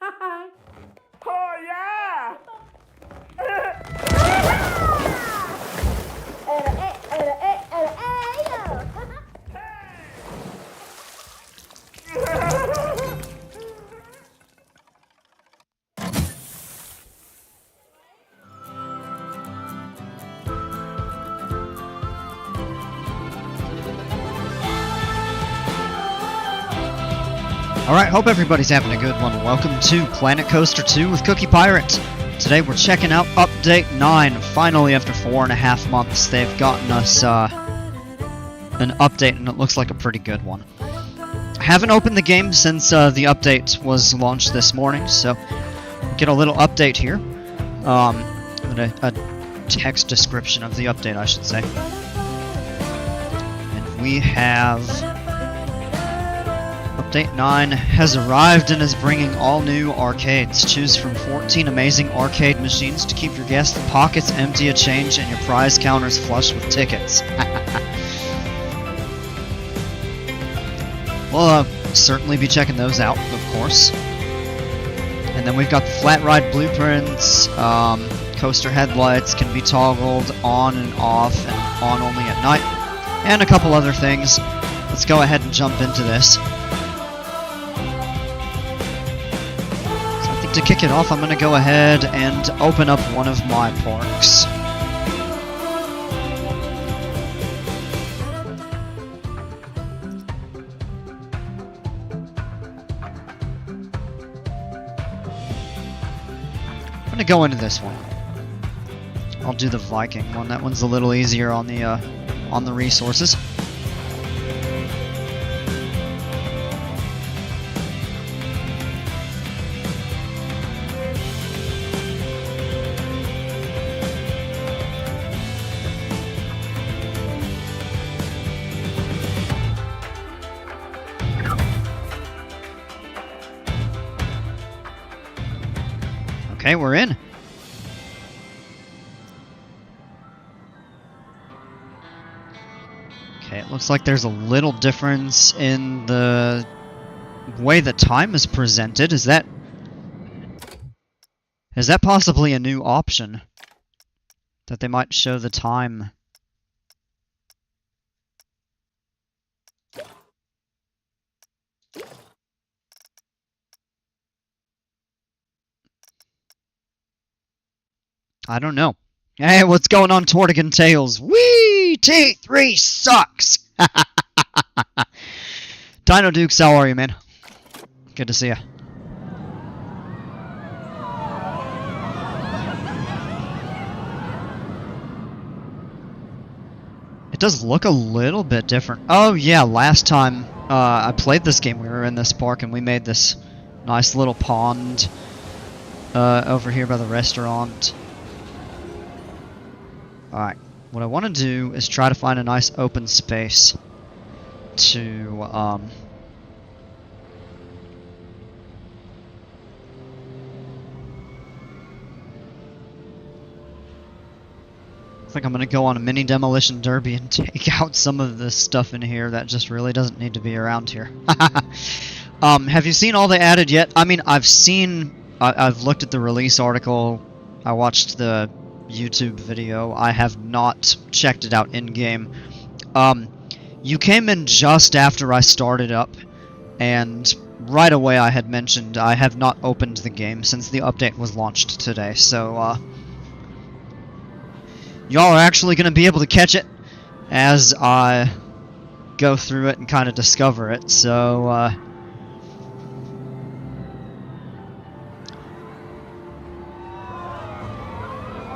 Oh yeah! Alright, hope everybody's having a good one. Welcome to Planet Coaster 2 with Cookie Pirate. Today we're checking out Update 9. Finally, after 4.5 months, they've gotten us an update, and it looks like a pretty good one. I haven't opened the game since the update was launched this morning, so we'll get a little update here. A text description of the update, I should say. And we have... Update 9 has arrived and is bringing all new arcades. Choose from 14 amazing arcade machines to keep your guests' pockets empty of change and your prize counters flush with tickets. We'll certainly be checking those out, of course. And then we've got the flat ride blueprints. Coaster headlights can be toggled on and off and on only at night. And a couple other things. Let's go ahead and jump into this. To kick it off, I'm going to go ahead and open up one of my parks. I'm going to go into this one. I'll do the Viking one. That one's a little easier on the resources. Okay, we're in. Okay, it looks like there's a little difference in the way the time is presented. Is that possibly a new option? That they might show the time? I don't know. Hey, what's going on, Tortigan Tales? Whee! T3 sucks! Dino Dukes, how are you, man? Good to see ya. It does look a little bit different. Oh, yeah, last time I played this game, we were in this park, and we made this nice little pond over here by the restaurant. Alright, what I want to do is try to find a nice open space to, I think I'm going to go on a mini demolition derby and take out some of this stuff in here that just really doesn't need to be around here. Have you seen all they added yet? I mean, I've looked at the release article, I watched the YouTube video. I have not checked it out in-game. You came in just after I started up, and right away I had mentioned I have not opened the game since the update was launched today, so y'all are actually going to be able to catch it as I go through it and kind of discover it, so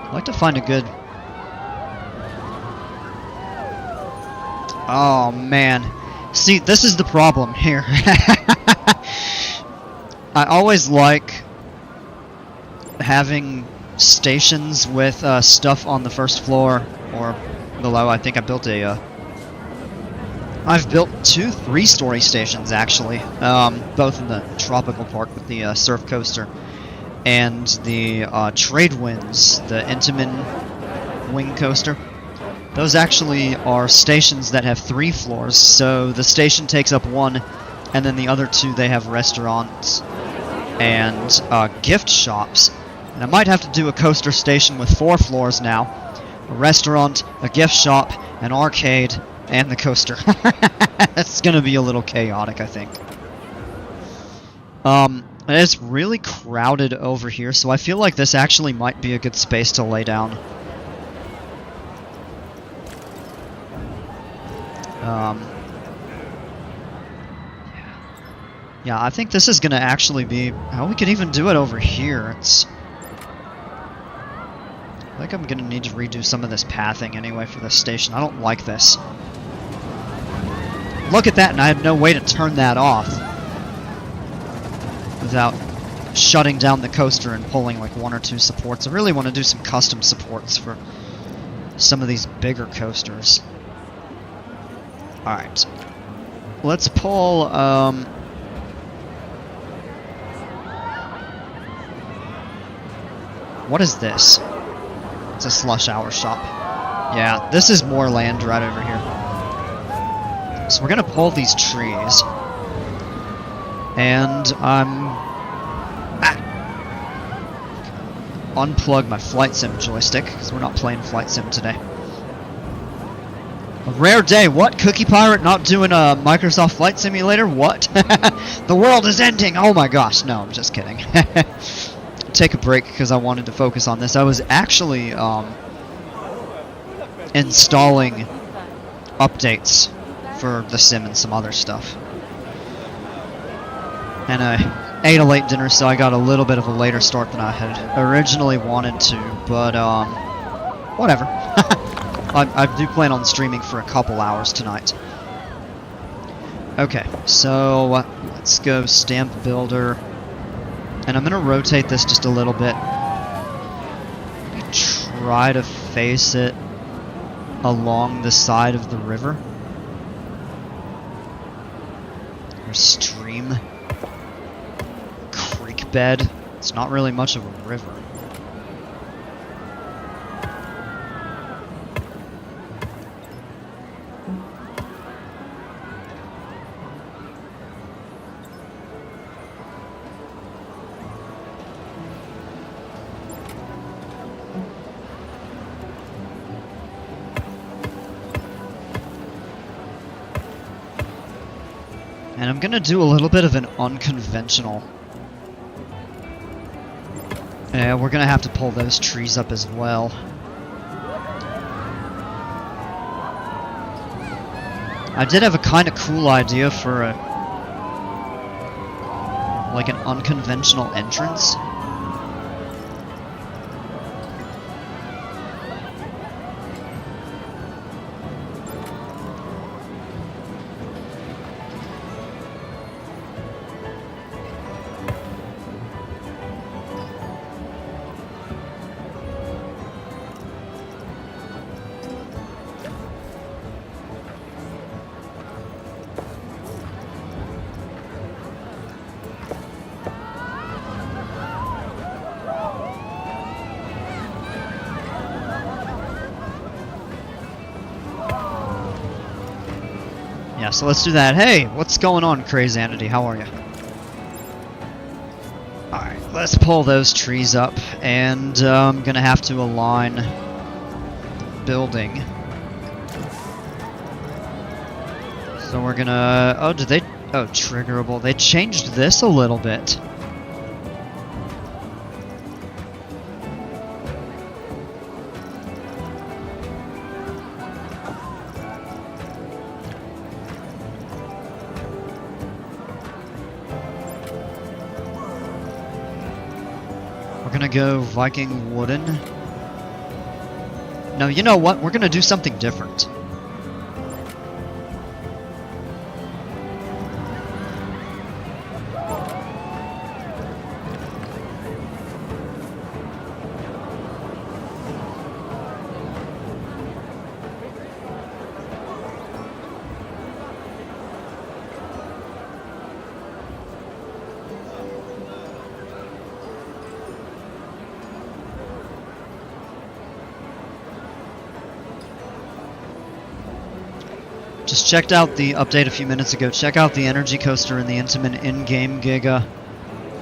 I'd like to find a good... Oh, man. See, this is the problem here. I always like having stations with stuff on the first floor or below. I think I built I've built 2 3-story stations, actually. Both in the tropical park with the surf coaster and the Trade Winds, the Intamin wing coaster. Those actually are stations that have 3 floors, so the station takes up 1, and then the other 2 they have restaurants and gift shops. And I might have to do a coaster station with 4 floors now. A restaurant, a gift shop, an arcade, and the coaster. It's gonna be a little chaotic, I think. It's really crowded over here, so I feel like this actually might be a good space to lay down. Yeah, I think this is gonna actually be... Oh, we could even do it over here. I think I'm gonna need to redo some of this pathing anyway for this station. I don't like this. Look at that, and I had no way to turn that off without shutting down the coaster and pulling like 1 or 2 supports. I really want to do some custom supports for some of these bigger coasters. Alright. Let's pull, what is this? It's a slush hour shop. Yeah, this is more land right over here. So we're gonna pull these trees. And unplug my flight sim joystick, because we're not playing flight sim today. A rare day. What? Cookie Pirate not doing a Microsoft Flight Simulator? What? The world is ending! Oh my gosh. No, I'm just kidding. Take a break because I wanted to focus on this. I was actually installing updates for the sim and some other stuff. And I ate a late dinner, so I got a little bit of a later start than I had originally wanted to, but whatever. I do plan on streaming for a couple hours tonight. Okay, so let's go Stamp Builder. And I'm going to rotate this just a little bit. Try to face it along the side of the river. Or stream. Creek bed. It's not really much of a river. And I'm gonna do a little bit of an unconventional. Yeah, we're gonna have to pull those trees up as well. I did have a kind of cool idea for a like an unconventional entrance. Yeah, so let's do that. Hey, what's going on, Crazanity? How are you? Alright, let's pull those trees up, and I'm gonna have to align building. So we're gonna... Oh, did they... Oh, triggerable. They changed this a little bit. We're gonna go Viking Wooden. No, you know what? We're gonna do something different. Just checked out the update a few minutes ago. Check out the energy coaster and the Intamin in-game Giga.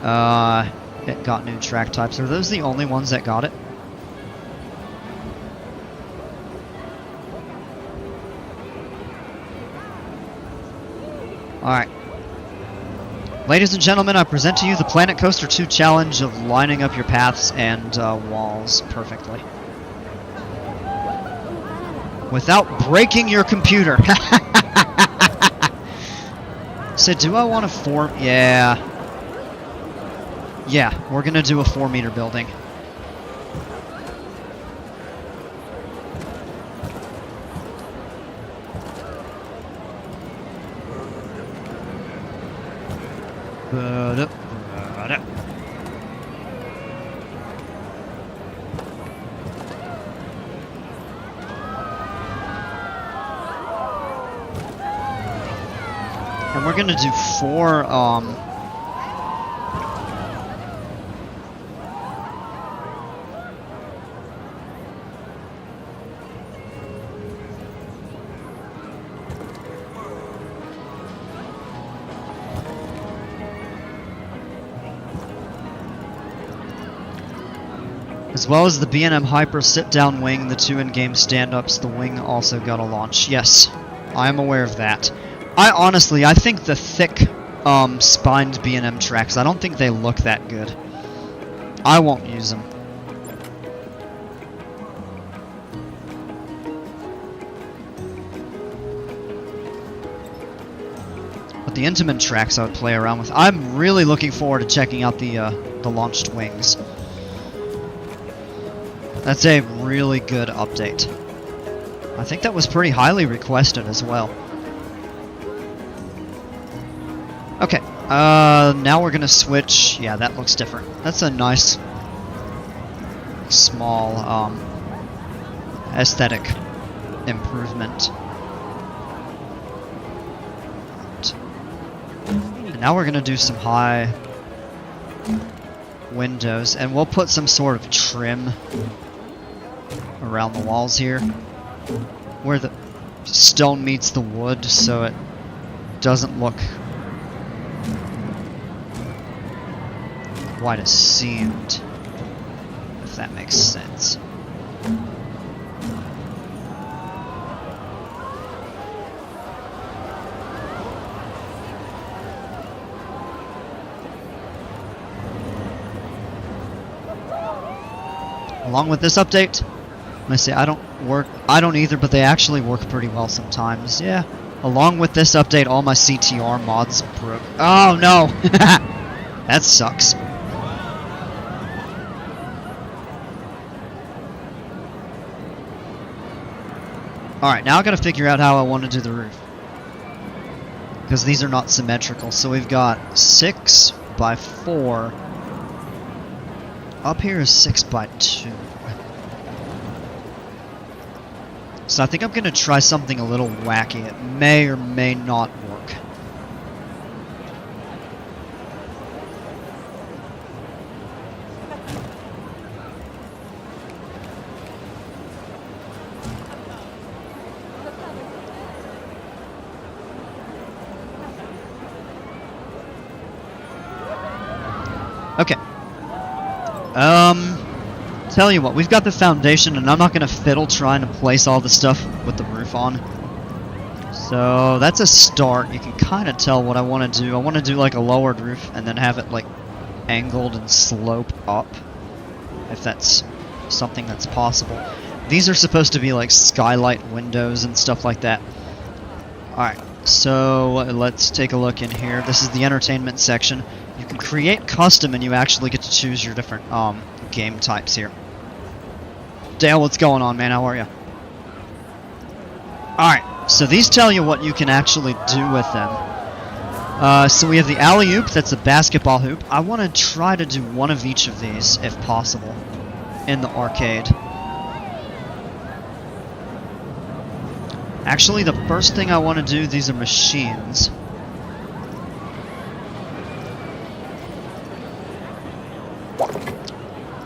It got new track types. Are those the only ones that got it? Alright. Ladies and gentlemen, I present to you the Planet Coaster 2 challenge of lining up your paths and walls perfectly. Without breaking your computer. So do I want to form... Yeah. Yeah, we're going to do a 4-meter building. And we're gonna do 4, as well as the B&M Hyper sit-down wing, the 2 in-game stand-ups, the wing also got a launch. Yes, I am aware of that. I think the thick, spined B&M tracks, I don't think they look that good. I won't use them. But the Intamin tracks I would play around with. I'm really looking forward to checking out the launched wings. That's a really good update. I think that was pretty highly requested as well. Okay, now we're gonna switch. Yeah, that looks different. That's a nice, small, aesthetic improvement. And now we're gonna do some high windows, and we'll put some sort of trim around the walls here, where the stone meets the wood, so it doesn't look quite as seamed, if that makes sense. Along with this update, I say I don't either, but they actually work pretty well sometimes. Yeah. Along with this update, all my CTR mods broke. Oh no! That sucks. Alright, now I gotta figure out how I want to do the roof. Because these are not symmetrical. So we've got 6 by 4. Up here is 6 by 2. So I think I'm going to try something a little wacky. It may or may not work. Okay. Tell you what, we've got the foundation, and I'm not going to fiddle trying to place all the stuff with the roof on. So that's a start. You can kind of tell what I want to do. I want to do like a lowered roof and then have it like angled and slope up, if that's something that's possible. These are supposed to be like skylight windows and stuff like that. Alright, so let's take a look in here. This is the entertainment section. You can create custom and you actually get to choose your different game types here. Dale, what's going on, man? How are you? Alright, so these tell you what you can actually do with them. So we have the alley-oop, that's a basketball hoop. I want to try to do one of each of these, if possible, in the arcade. Actually, the first thing I want to do, these are machines.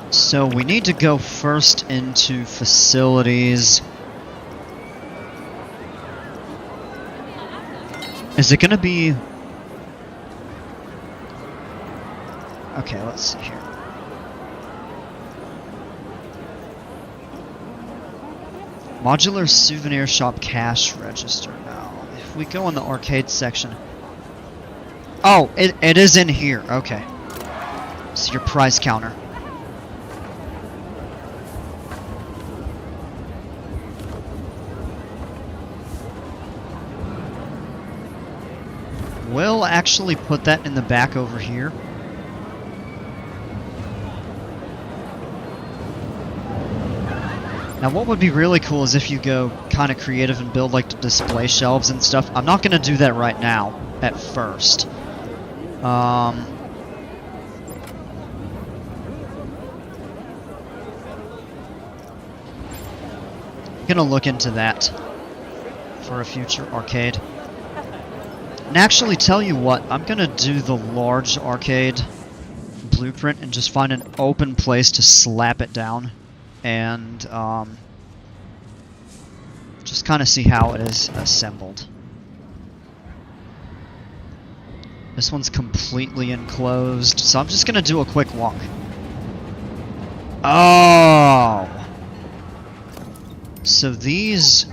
So we need to go first into facilities. Is it going to be... Okay, let's see here. Modular souvenir shop cash register now. If we go in the arcade section. Oh, it is in here. Okay. So your price counter. We'll actually put that in the back over here. Now what would be really cool is if you go kind of creative and build like the display shelves and stuff. I'm not going to do that right now at first. Gonna look into that for a future arcade. And actually, tell you what, I'm gonna do the large arcade blueprint and just find an open place to slap it down and just kind of see how it is assembled. This one's completely enclosed, so I'm just gonna do a quick walk. Oh! So these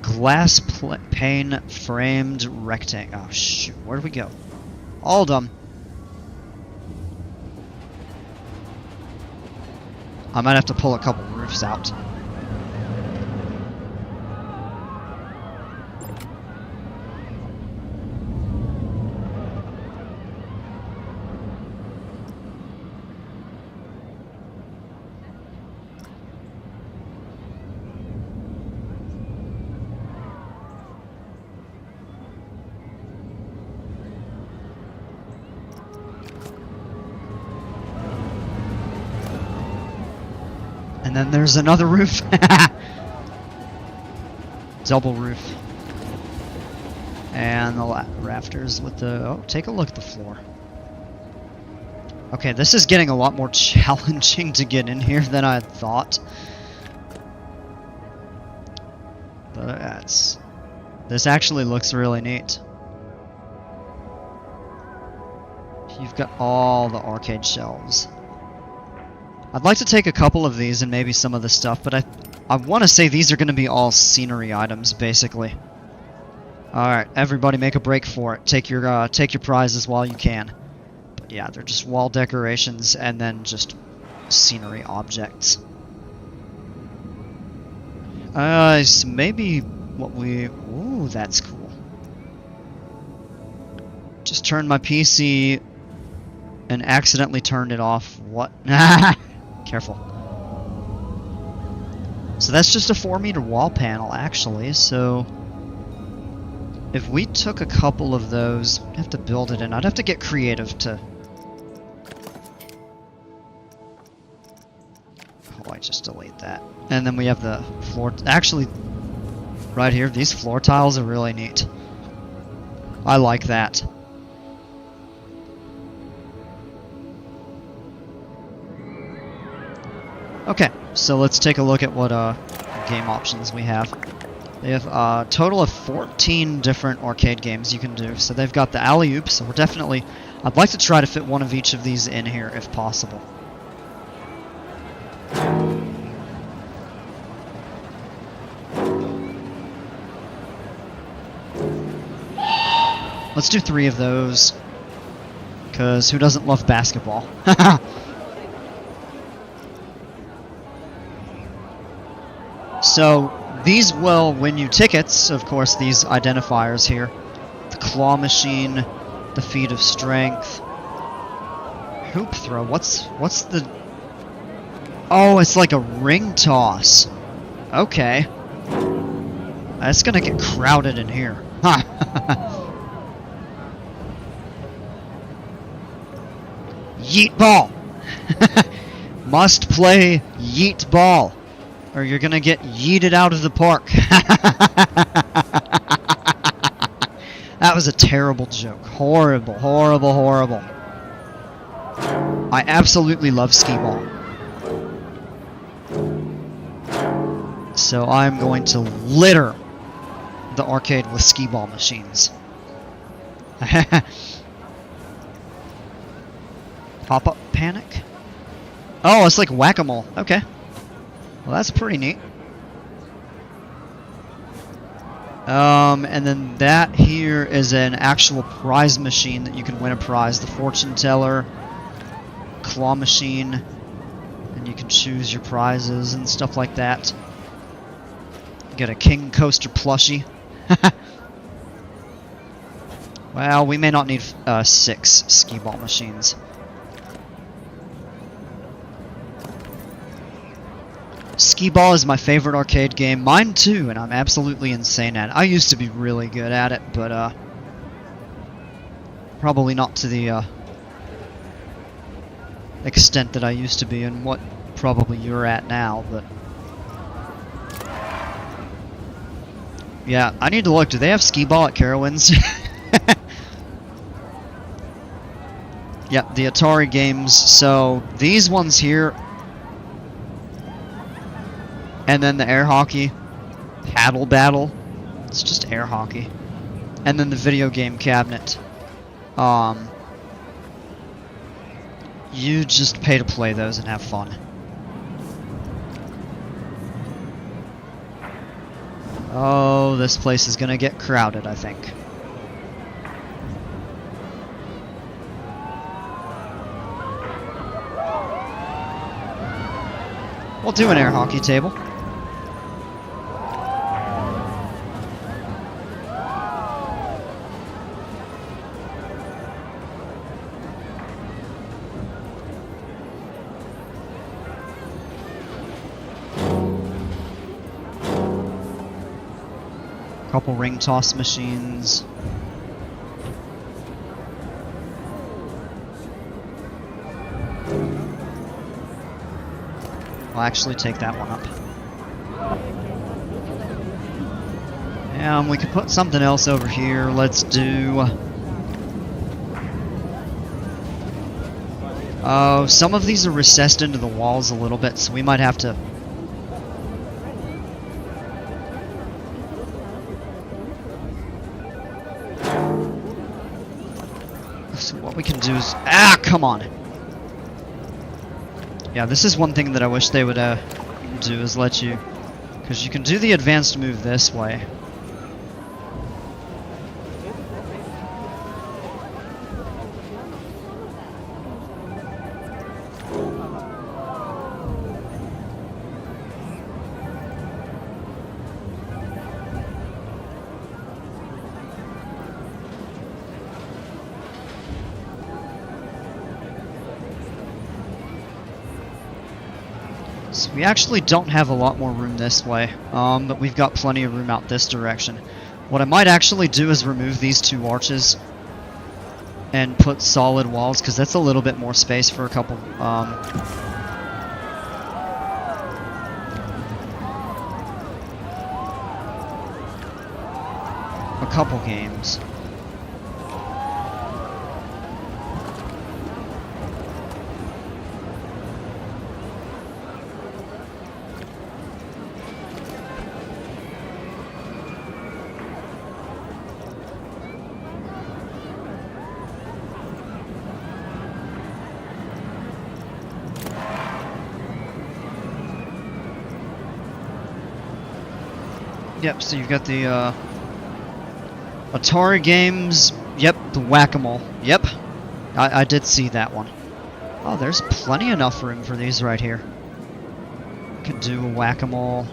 glass pane framed rectangle. Oh shoot, where do we go? All done. I might have to pull a couple roofs out. And then there's another roof. Double roof. And the rafters with the... Oh, take a look at the floor. Okay, this is getting a lot more challenging to get in here than I had thought. But that's... This actually looks really neat. You've got all the arcade shelves. I'd like to take a couple of these and maybe some of the stuff, but I want to say these are going to be all scenery items, basically. Alright, everybody make a break for it. Take your prizes while you can. But yeah, they're just wall decorations and then just scenery objects. So maybe what we... Ooh, that's cool. Just turned my PC and accidentally turned it off. What? Careful. So that's just a 4-meter wall panel, actually, so... If we took a couple of those, I'd have to build it in. I'd have to get creative to... Oh, I just delete that. And then we have the floor... Actually, right here, these floor tiles are really neat. I like that. Okay, so let's take a look at what game options we have. They have a total of 14 different arcade games you can do. So they've got the alley-oop, so we're definitely... I'd like to try to fit one of each of these in here if possible. Let's do 3 of those. Because who doesn't love basketball? So, these will win you tickets, of course, these identifiers here. The claw machine, the feat of strength, hoop throw. What's the... Oh, it's like a ring toss. Okay. That's gonna get crowded in here. Yeet ball! Must play yeet ball, or you're gonna get yeeted out of the park. That was a terrible joke. Horrible, horrible, horrible. I absolutely love skee ball. So I'm going to litter the arcade with skee ball machines. Pop-up panic? Oh, it's like whack-a-mole. Okay. Well, that's pretty neat. And then that here is an actual prize machine that you can win a prize. The fortune teller, claw machine, and you can choose your prizes and stuff like that. Get a King Coaster plushie. Well, we may not need 6 skee ball machines. Skee ball is my favorite arcade game. Mine too, and I'm absolutely insane at it. I used to be really good at it, but probably not to the extent that I used to be, and what probably you're at now, but yeah, I need to look. Do they have skee ball at Carowinds? Yeah, the Atari games. So these ones here, and then the air hockey, paddle battle. It's just air hockey, and then the video game cabinet. You just pay to play those and have fun. Oh, this place is gonna get crowded, I think. We'll do an air hockey table. Couple ring toss machines. I'll actually take that one up. And we could put something else over here. Let's do... Oh, some of these are recessed into the walls a little bit, so we might have to... So what we can do is... Ah, come on! Yeah, this is one thing that I wish they would do, is let you... Because you can do the advanced move this way. So we actually don't have a lot more room this way, but we've got plenty of room out this direction. What I might actually do is remove these 2 arches and put solid walls, because that's a little bit more space for a couple games. Yep, so you've got the Atari games. Yep, the whack-a-mole. Yep, I did see that one. Oh, there's plenty enough room for these right here. Could do a whack-a-mole.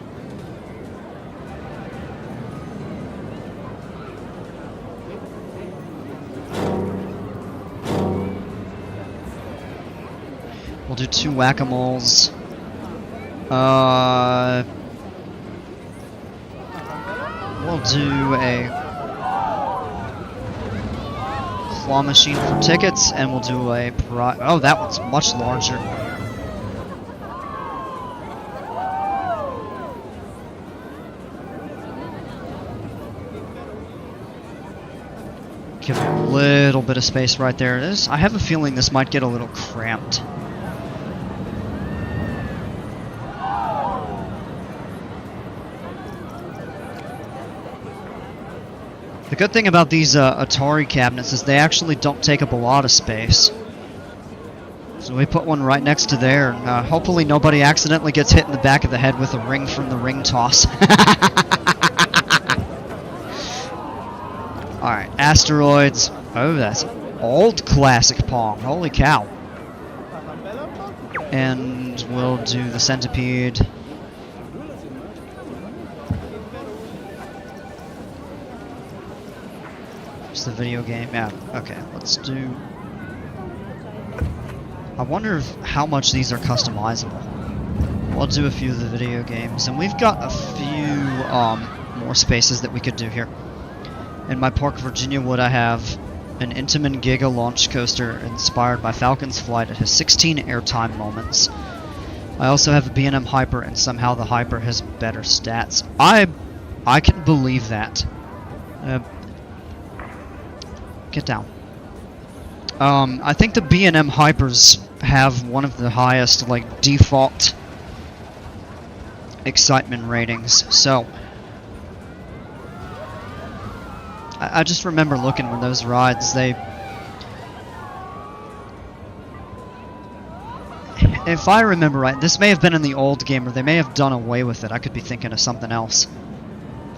We'll do 2 whack-a-moles. We'll do a claw machine for tickets, and we'll do a oh, that one's much larger. Give it a little bit of space right there. I have a feeling this might get a little cramped. The good thing about these Atari cabinets is they actually don't take up a lot of space. So we put one right next to there. And, hopefully nobody accidentally gets hit in the back of the head with a ring from the ring toss. Alright, asteroids. Oh, that's old classic Pong. Holy cow. And we'll do the centipede. It's the video game. Yeah, okay, let's do... I wonder how much these are customizable. We'll do a few of the video games, and we've got a few more spaces that we could do here. In my Park, Virginia wood, I have an Intamin Giga launch coaster inspired by Falcon's flight. It has 16 airtime moments. I also have a B&M Hyper, and somehow the Hyper has better stats. I can believe that. Get down. I think the B&M Hypers have one of the highest, like, default excitement ratings, so I just remember looking when those rides, if I remember right, this may have been in the old game, or they may have done away with it. I could be thinking of something else.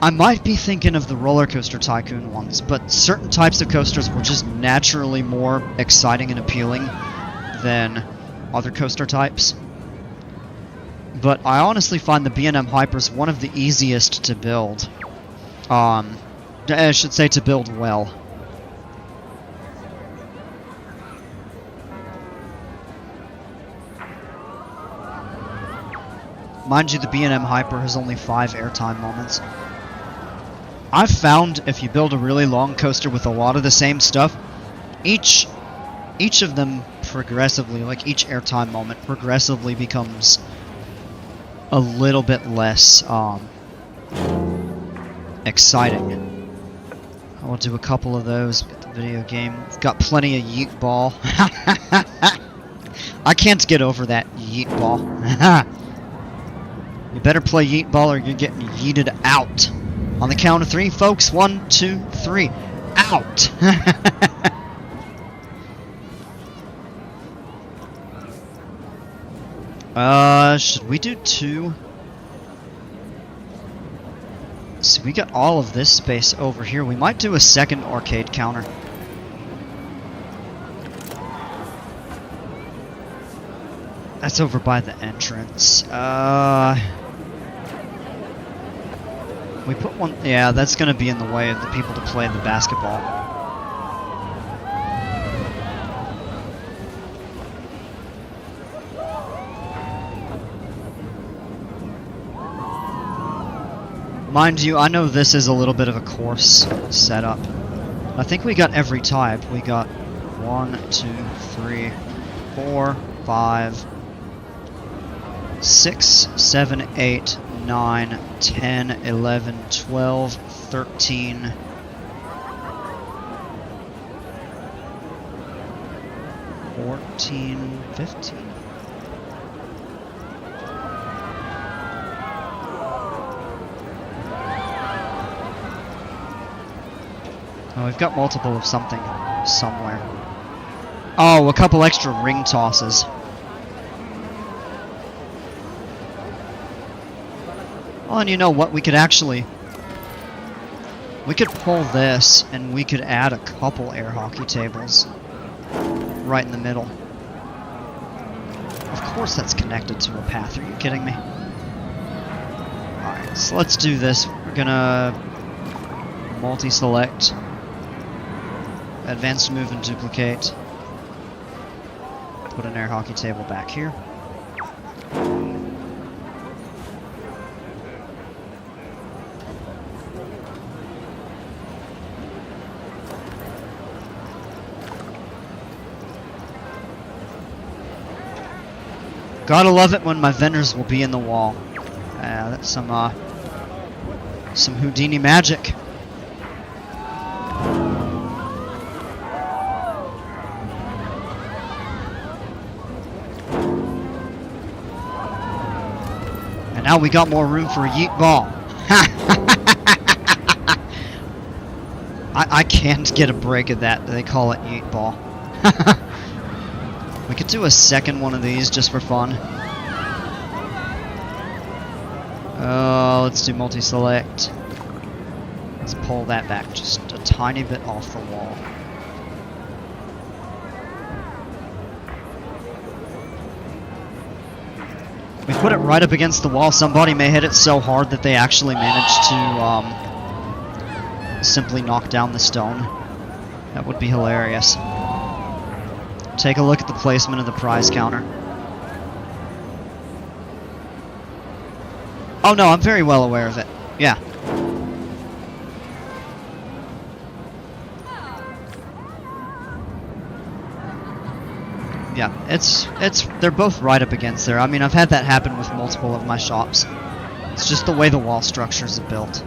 I might be thinking of the Roller Coaster Tycoon ones, but certain types of coasters were just naturally more exciting and appealing than other coaster types. But I honestly find the B&M Hypers one of the easiest to build. I should say to build well. Mind you, the B&M Hyper has only 5 airtime moments. I've found if you build a really long coaster with a lot of the same stuff, each of them progressively, like each airtime moment progressively becomes a little bit less exciting. I'll do a couple of those, get the video game. It's got plenty of yeet ball. I can't get over that yeet ball. You better play yeet ball or you're getting yeeted out. On the count of 3, folks. 1, 2, 3. Out! Should we do 2? So we got all of this space over here. We might do a second arcade counter. That's over by the entrance. We put one... Yeah, that's going to be in the way of the people to play the basketball. Mind you, I know this is a little bit of a course setup. I think we got every type. We got 1, 2, 3, 4, 5, 6, 7, 8, 9, 10, 11, 12, 13, 14, 15. Oh, we've got multiple of something somewhere. Oh, a couple extra ring tosses. Oh, and you know what? We could pull this and we could add a couple air hockey tables right in the middle. Of course that's connected to a path. Are you kidding me? Alright, so let's do this. We're gonna multi-select, advanced move and duplicate. Put an air hockey table back here. Gotta love it when my vendors will be in the wall. That's some Houdini magic. And now we got more room for a yeet ball. I can't get a break of that. They call it yeet ball. We could do a second one of these just for fun. Let's do multi-select. Let's pull that back just a tiny bit off the wall. We put it right up against the wall. Somebody may hit it so hard that they actually managed to simply knock down the stone. That would be hilarious. Take a look at the placement of the prize counter. Oh no, I'm very well aware of it. Yeah. Yeah, they're both right up against there. I mean, I've had that happen with multiple of my shops. It's just the way the wall structures are built.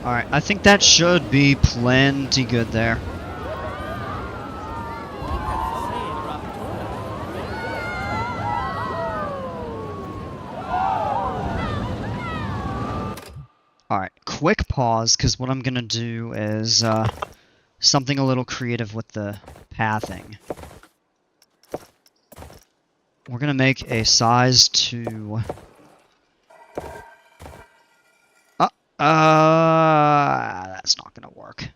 Alright, I think that should be plenty good there. Alright, quick pause, because what I'm going to do is something a little creative with the pathing. We're going to make a size 2... that's not gonna work.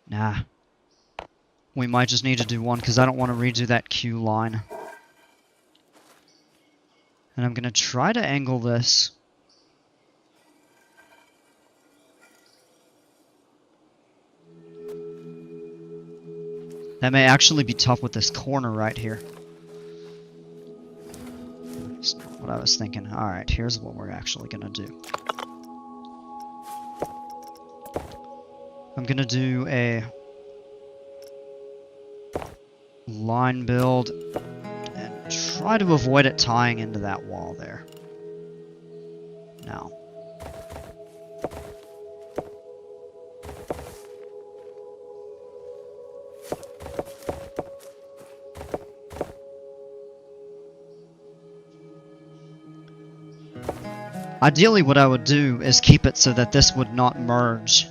Nah. We might just need to do one, because I don't want to redo that Q line. And I'm gonna try to angle this. That may actually be tough with this corner right here. That's not what I was thinking. Alright, here's what we're actually gonna do. I'm gonna do a line build and try to avoid it tying into that wall there. Now. Ideally, what I would do is keep it so that this would not merge.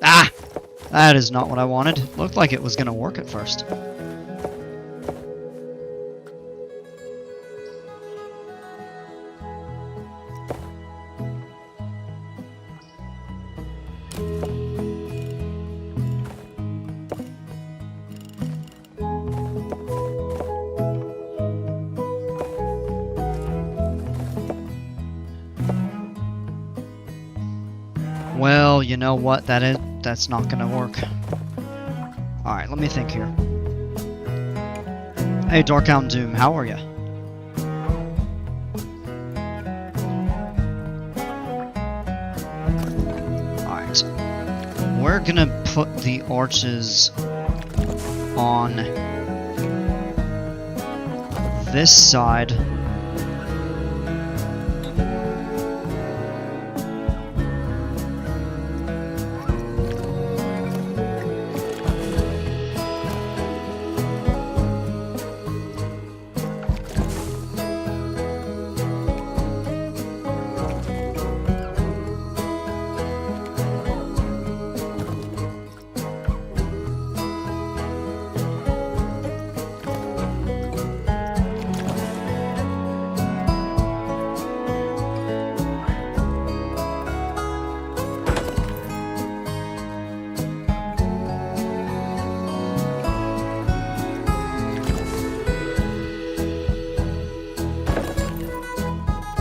Ah! That is not what I wanted. Looked like it was going to work at first. Well, you know what? That's not gonna work. Alright, let me think here. Hey, Darkhound Doom, how are ya? Alright. We're gonna put the arches on this side.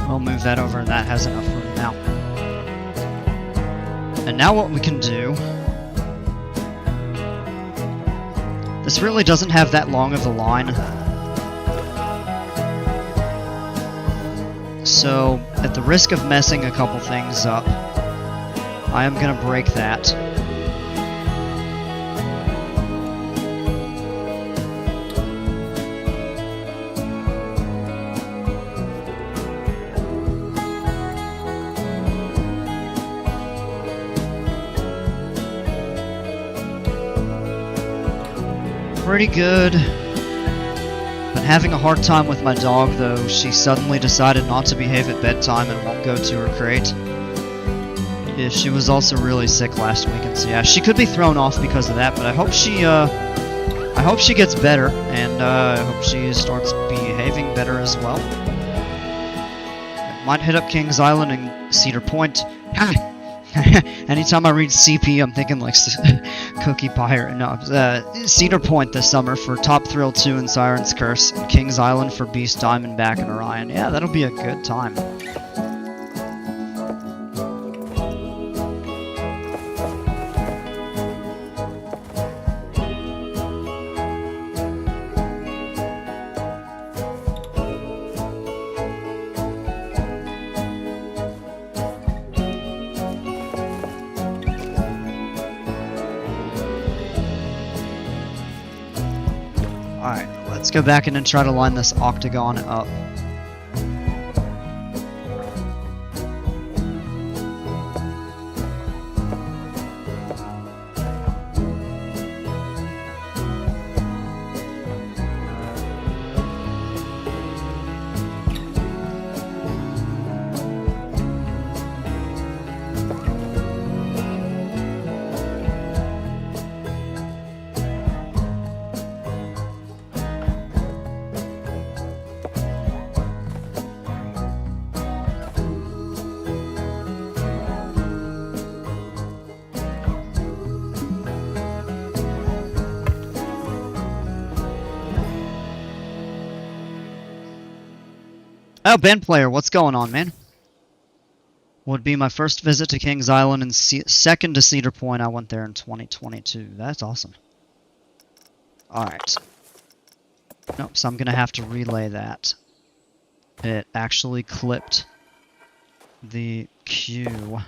We'll move that over, and that has enough room now. And now what we can do... This really doesn't have that long of a line. So, at the risk of messing a couple things up, I am gonna break that. Pretty good. Been having a hard time with my dog though. She suddenly decided not to behave at bedtime and won't go to her crate. Yeah, she was also really sick last weekend, so yeah, she could be thrown off because of that, but I hope she gets better, and I hope she starts behaving better as well. Might hit up Kings Island and Cedar Point. Anytime I read CP, I'm thinking like Cookie Pie or no, Cedar Point this summer for Top Thrill 2 and Siren's Curse, and Kings Island for Beast Diamondback and Orion. Yeah, that'll be a good time. Alright, let's go back in and try to line this octagon up. Oh, Ben Player, what's going on, man? Would be my first visit to Kings Island and second to Cedar Point. I went there in 2022. That's awesome. Alright. Nope, so I'm going to have to relay that. It actually clipped the queue.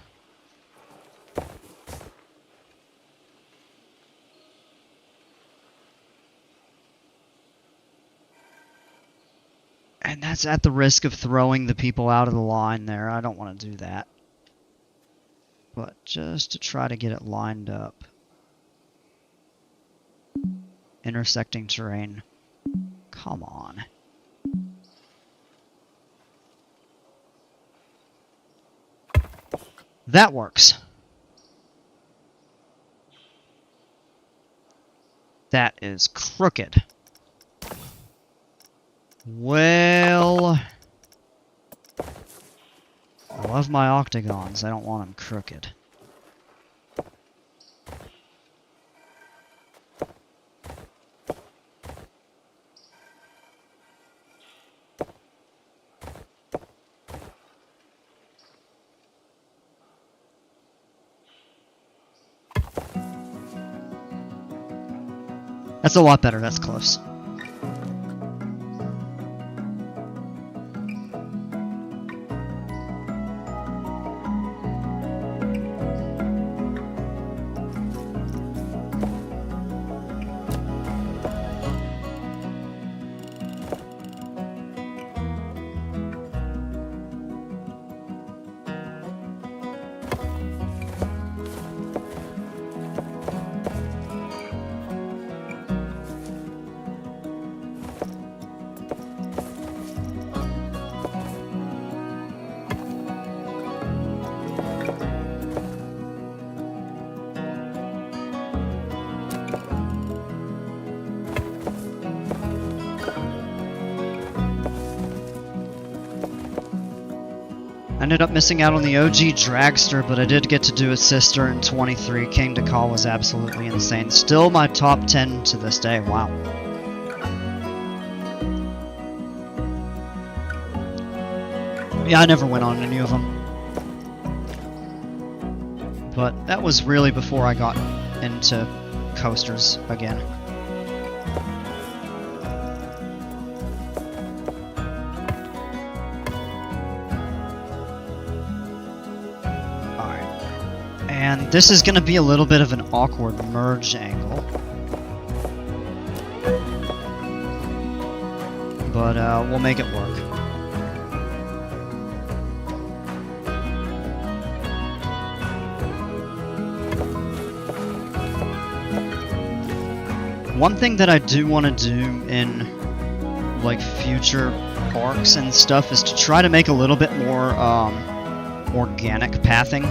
And that's at the risk of throwing the people out of the line there. I don't want to do that. But just to try to get it lined up. Intersecting terrain. Come on. That works. That is crooked. Well, I love my octagons. I don't want them crooked. That's a lot better. That's close. Ended up missing out on the OG Dragster, but I did get to do his sister in 23. Came to Call was absolutely insane. Still my top 10 to this day. Wow. Yeah, I never went on any of them. But that was really before I got into coasters again. And this is going to be a little bit of an awkward merge angle. But we'll make it work. One thing that I do want to do in like future parks and stuff is to try to make a little bit more organic pathing.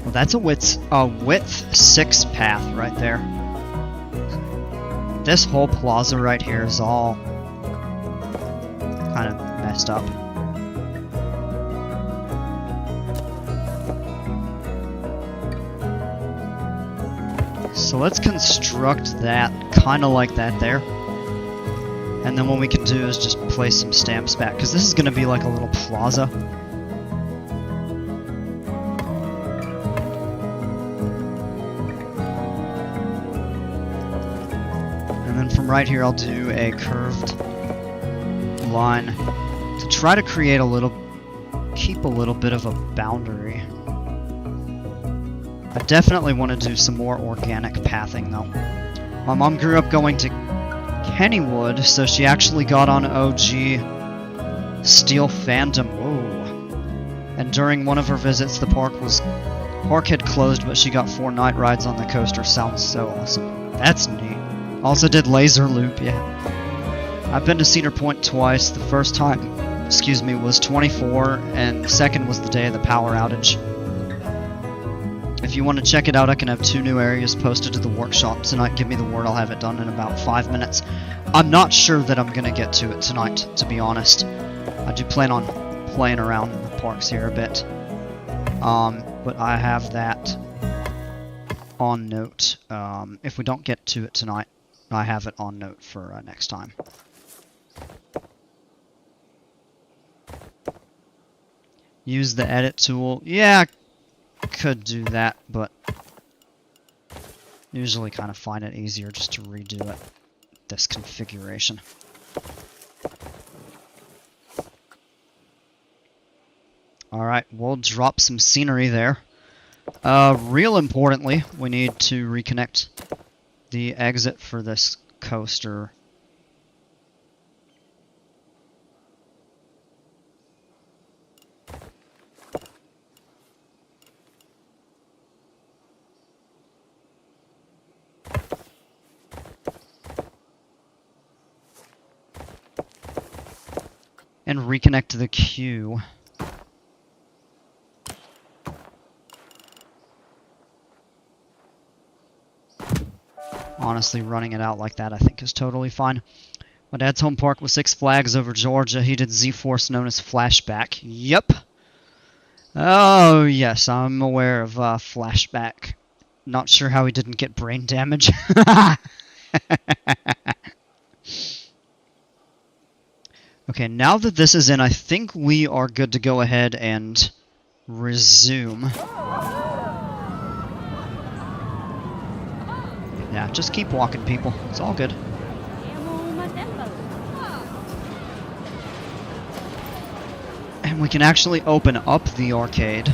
Well, that's a width 6 path right there. This whole plaza right here is all kind of messed up. So let's construct that kind of like that there. And then what we can do is just place some stamps back, because this is going to be like a little plaza. And then from right here I'll do a curved line to try to create keep a little bit of a boundary. I definitely want to do some more organic pathing though. My mom grew up going to Kennywood, so she actually got on OG Steel Phantom. Whoa. And during one of her visits, the park had closed, but she got 4 night rides on the coaster. Sounds so awesome. That's neat. Also did Laser Loop, yeah. I've been to Cedar Point twice. The first time, was 24, and the second was the day of the power outage. If you want to check it out, I can have 2 new areas posted to the workshop tonight. Give me the word, I'll have it done in about 5 minutes. I'm not sure that I'm going to get to it tonight, to be honest. I do plan on playing around in the parks here a bit. But I have that on note. If we don't get to it tonight, I have it on note for next time. Use the edit tool. Yeah, could do that, but usually kind of find it easier just to redo it, this configuration. Alright, we'll drop some scenery there. Real importantly, we need to reconnect the exit for this coaster. And reconnect to the queue. Honestly, running it out like that I think is totally fine. My dad's home park was Six Flags over Georgia. He did Z-Force known as Flashback. Yep. Oh, yes, I'm aware of Flashback. Not sure how he didn't get brain damage. Okay, now that this is in, I think we are good to go ahead and resume. Yeah, just keep walking, people. It's all good. And we can actually open up the arcade.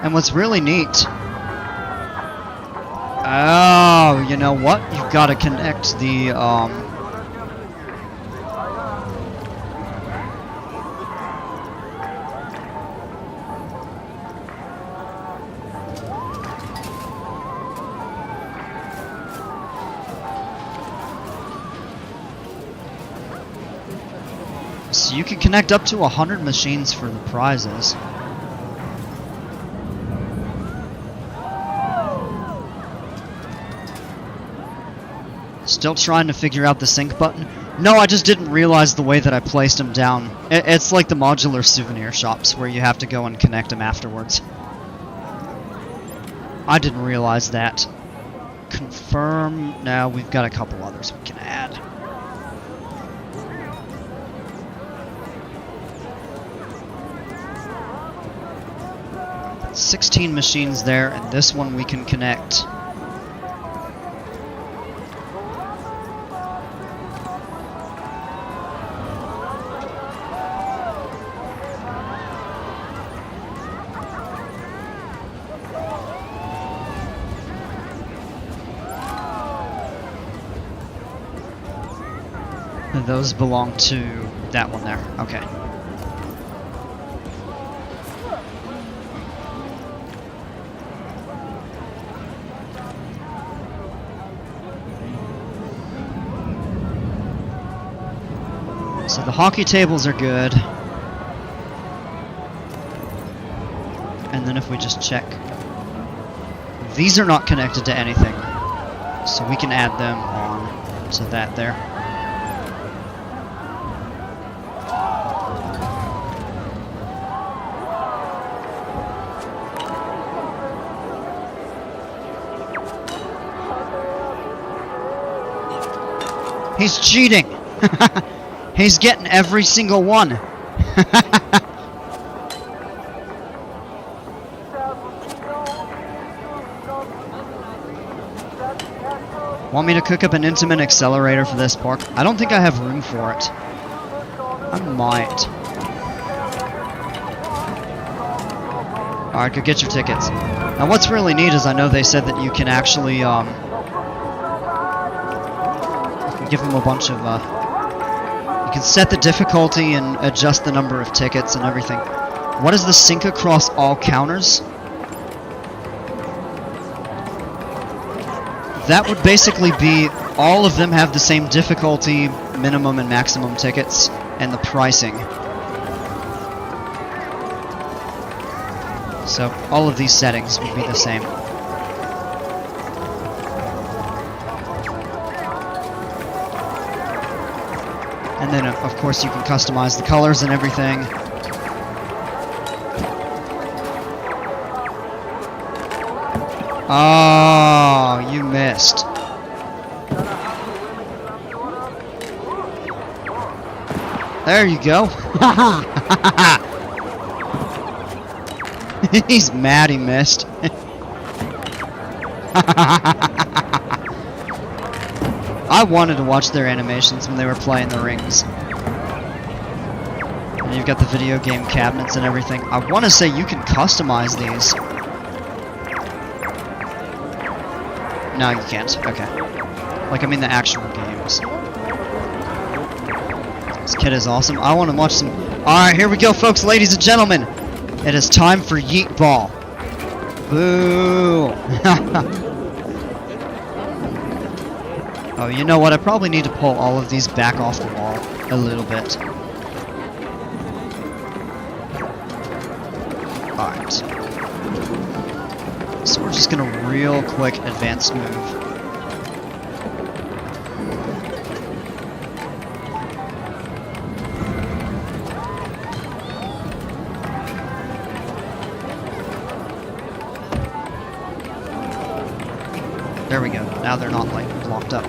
And what's really neat... Oh, you know what? You've got to connect the, So you can connect up to 100 machines for the prizes. Still trying to figure out the sync button? No, I just didn't realize the way that I placed them down. It's like the modular souvenir shops where you have to go and connect them afterwards. I didn't realize that. confirm. Now we've got a couple others we can add. 16 machines there, and this one we can connect. Those belong to that one there. Okay. So the hockey tables are good. And then if we just check, these are not connected to anything, so we can add them on to that there. He's cheating! He's getting every single one! Want me to cook up an intimate accelerator for this park? I don't think I have room for it. I might. Alright, go get your tickets. Now what's really neat is I know they said that you can actually, give them a bunch of, you can set the difficulty and adjust the number of tickets and everything. What is the sync across all counters? That would basically be all of them have the same difficulty, minimum and maximum tickets, and the pricing. So all of these settings would be the same. And then, of course, you can customize the colors and everything. Oh, you missed. There you go. He's mad he missed. I wanted to watch their animations when they were playing the rings. And you've got the video game cabinets and everything. I want to say you can customize these. No, you can't. Okay. Like, I mean the actual games. This kid is awesome. I want to watch some... Alright, here we go, folks, ladies and gentlemen. It is time for Yeet Ball. Boo! Oh, you know what? I probably need to pull all of these back off the wall a little bit. Alright. So we're just gonna real quick advanced move. There we go. Now they're not, like, blocked up.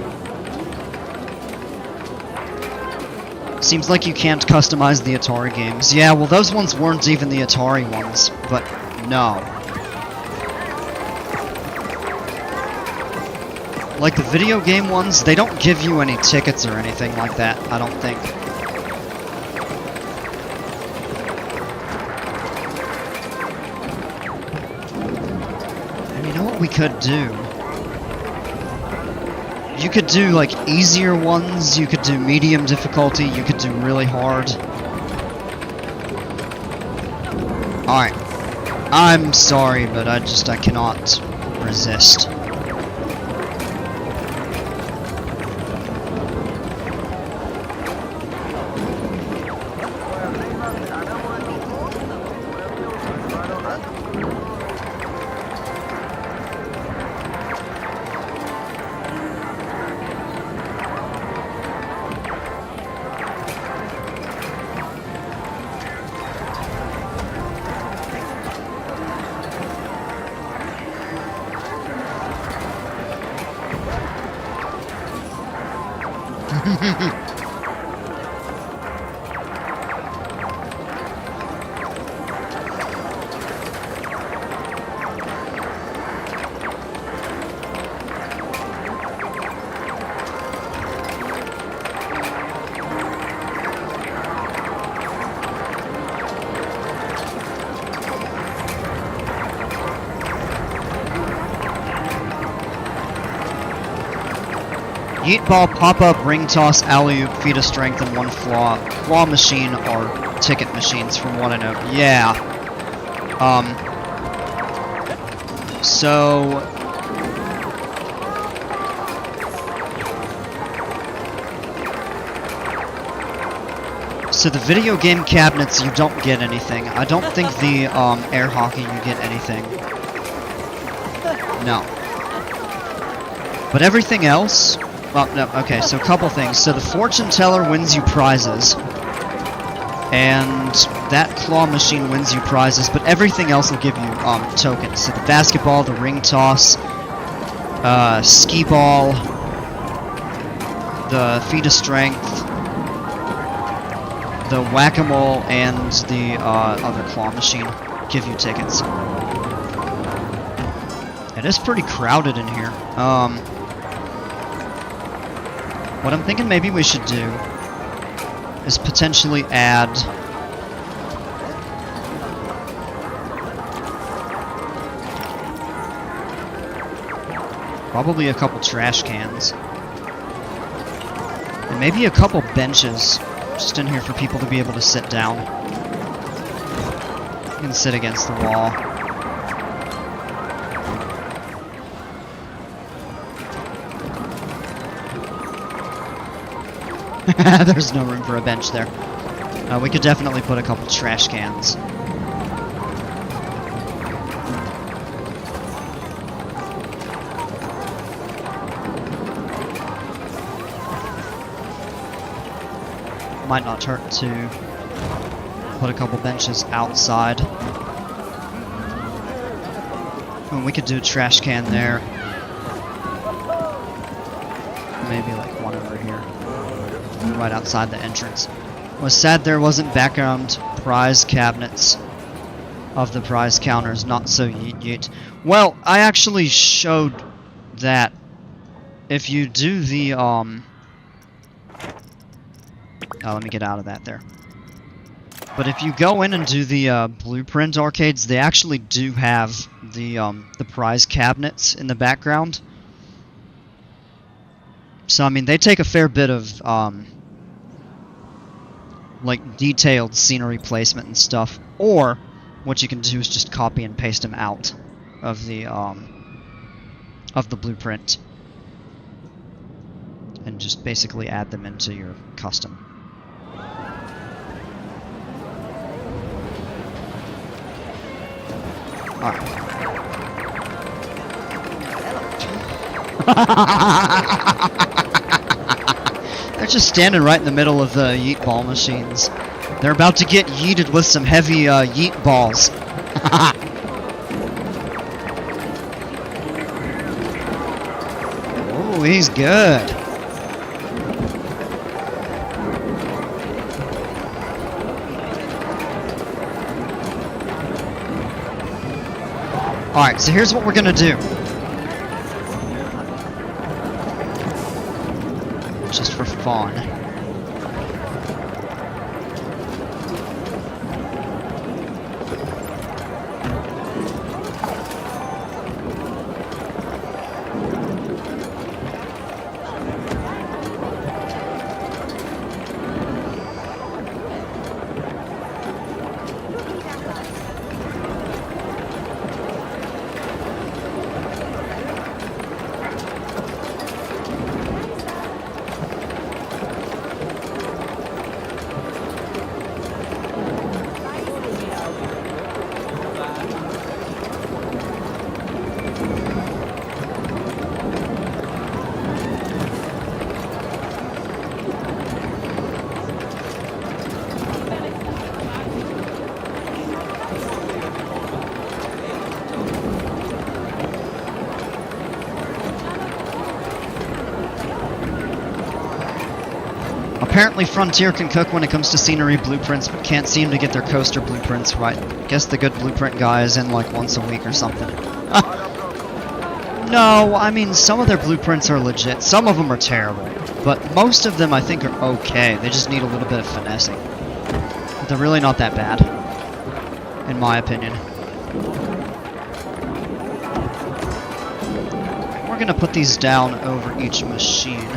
Seems like you can't customize the Atari games. Yeah, well, those ones weren't even the Atari ones, but no. Like, the video game ones, they don't give you any tickets or anything like that, I don't think. And you know what we could do? You could do, like, easier ones, you could do medium difficulty, you could do really hard. Alright. I'm sorry, but I cannot resist. Yeet ball, pop-up, ring toss, alley-oop, feat of strength, and one claw. Claw machine are ticket machines from what I know. Yeah. So... So the video game cabinets, you don't get anything. I don't think the air hockey, you get anything. No. But everything else... Well, no, okay, so a couple things. So the fortune teller wins you prizes. And that claw machine wins you prizes, but everything else will give you tokens. So the basketball, the ring toss, skee ball, the feat of strength, the whack-a-mole, and the other claw machine give you tickets. It is pretty crowded in here. What I'm thinking maybe we should do is potentially add probably a couple trash cans and maybe a couple benches just in here for people to be able to sit down. You can sit against the wall. There's no room for a bench there. We could definitely put a couple trash cans. Might not hurt to put a couple benches outside. And we could do a trash can there. Maybe like one over here. Right outside the entrance. Was sad there wasn't background prize cabinets of the prize counters, not so yeet yeet. Well, I actually showed that if you do the oh, let me get out of that there. But if you go in and do the Blueprint arcades, they actually do have the prize cabinets in the background. So I mean, they take a fair bit of like detailed scenery placement and stuff, or what you can do is just copy and paste them out of the blueprint and just basically add them into your custom. Alright. They're just standing right in the middle of the yeet ball machines. They're about to get yeeted with some heavy yeet balls. Oh, he's good. Alright, so here's what we're gonna do. Just for fun. Apparently Frontier can cook when it comes to scenery blueprints, but can't seem to get their coaster blueprints right. Guess the good blueprint guy is in like once a week or something. No, I mean, some of their blueprints are legit. Some of them are terrible. But most of them I think are okay. They just need a little bit of finessing. But they're really not that bad, in my opinion. We're going to put these down over each machine.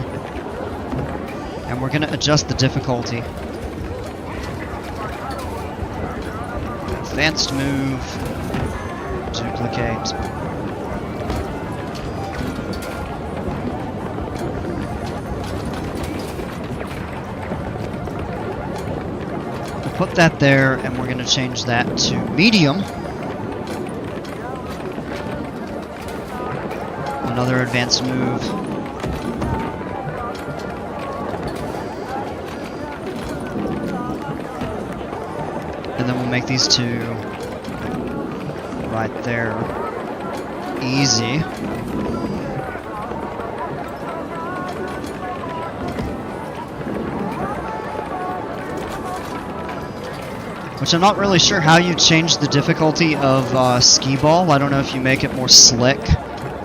And we're going to adjust the difficulty. Advanced move. Duplicate. We'll put that there, and we're going to change that to medium. Another advanced move. And then we'll make these two right there easy. Which I'm not really sure how you change the difficulty of skee ball. I don't know if you make it more slick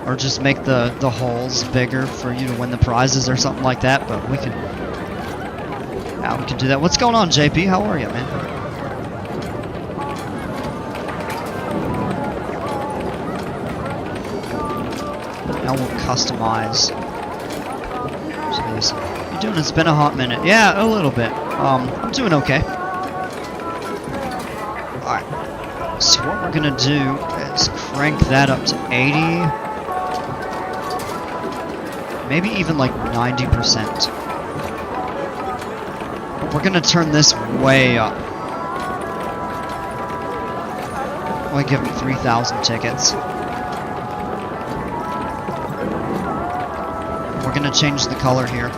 or just make the holes bigger for you to win the prizes or something like that, but we can do that. What's going on, JP? How are you, man? Now we'll customize. Jeez. How you doing? It's been a hot minute. Yeah, a little bit. I'm doing okay. Alright. So what we're gonna do is crank that up to 80. Maybe even like 90%. But we're gonna turn this way up. I'll give him 3,000 tickets. We're gonna change the color here.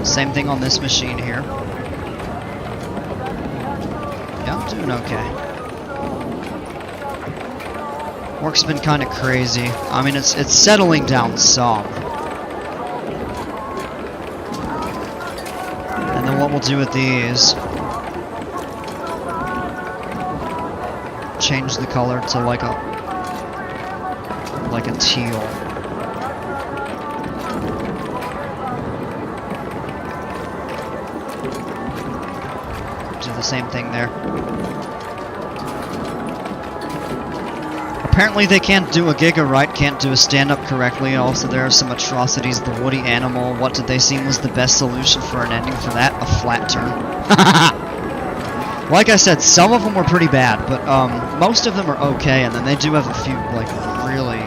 Same thing on this machine here. Yeah, I'm doing okay. Work's been kind of crazy. I mean, it's settling down some. And then what we'll do with these, change the color to like a teal. Do the same thing there. Apparently they can't do a Giga right, can't do a stand-up correctly. Also, there are some atrocities. The woody animal, what did they seem was the best solution for an ending for that? A flat turn. Like I said, some of them were pretty bad, but most of them are okay, and then they do have a few, like, really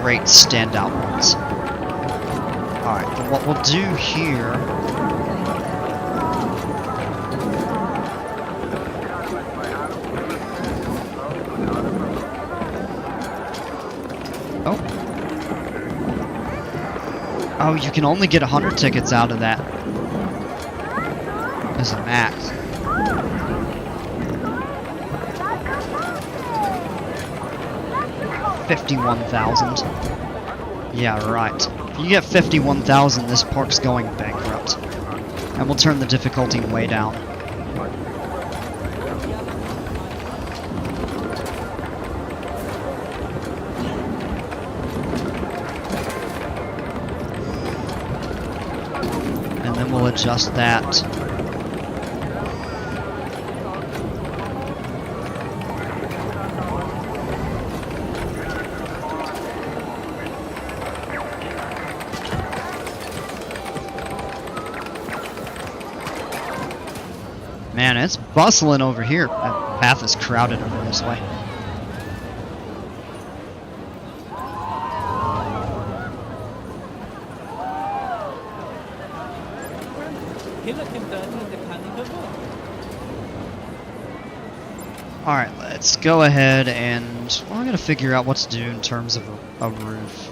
great standout ones. Alright, then what we'll do here... Oh, you can only get 100 tickets out of that as a max. $51,000. Yeah, right. If you get 51,000, this park's going bankrupt. And we'll turn the difficulty way down. And then we'll adjust that. Man, it's bustling over here. That path is crowded over this way. Alright, let's go ahead and... Well, I'm going to figure out what to do in terms of a roof.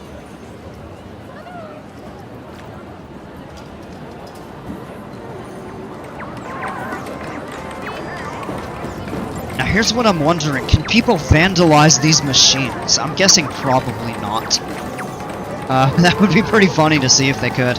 here's what I'm wondering. Can people vandalize these machines? I'm guessing probably not. That would be pretty funny to see if they could.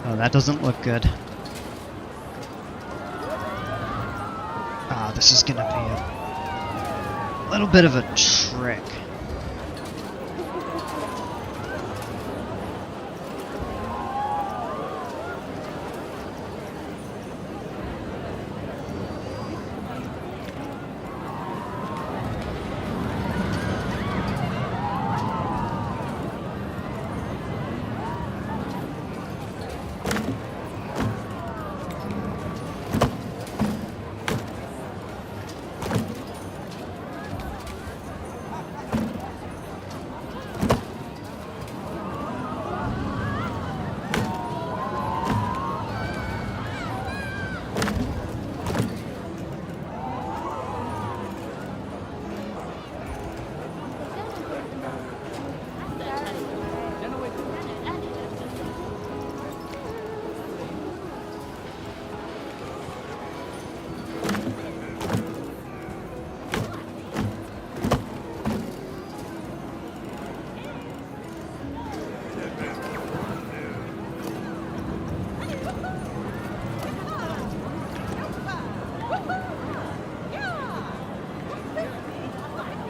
Oh, that doesn't look good. Ah, this is gonna be a little bit of a trick.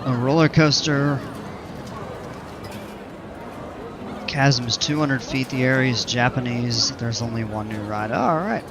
A roller coaster. Chasm is 200 feet. The area is Japanese. There's only one new ride. All right.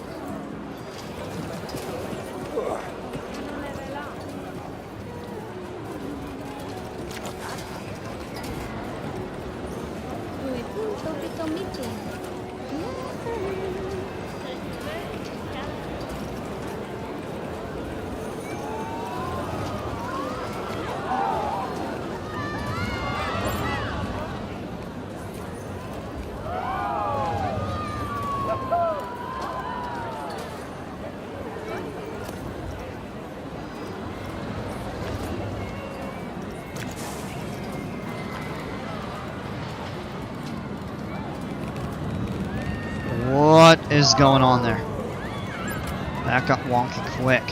What is going on there? That got wonky quick.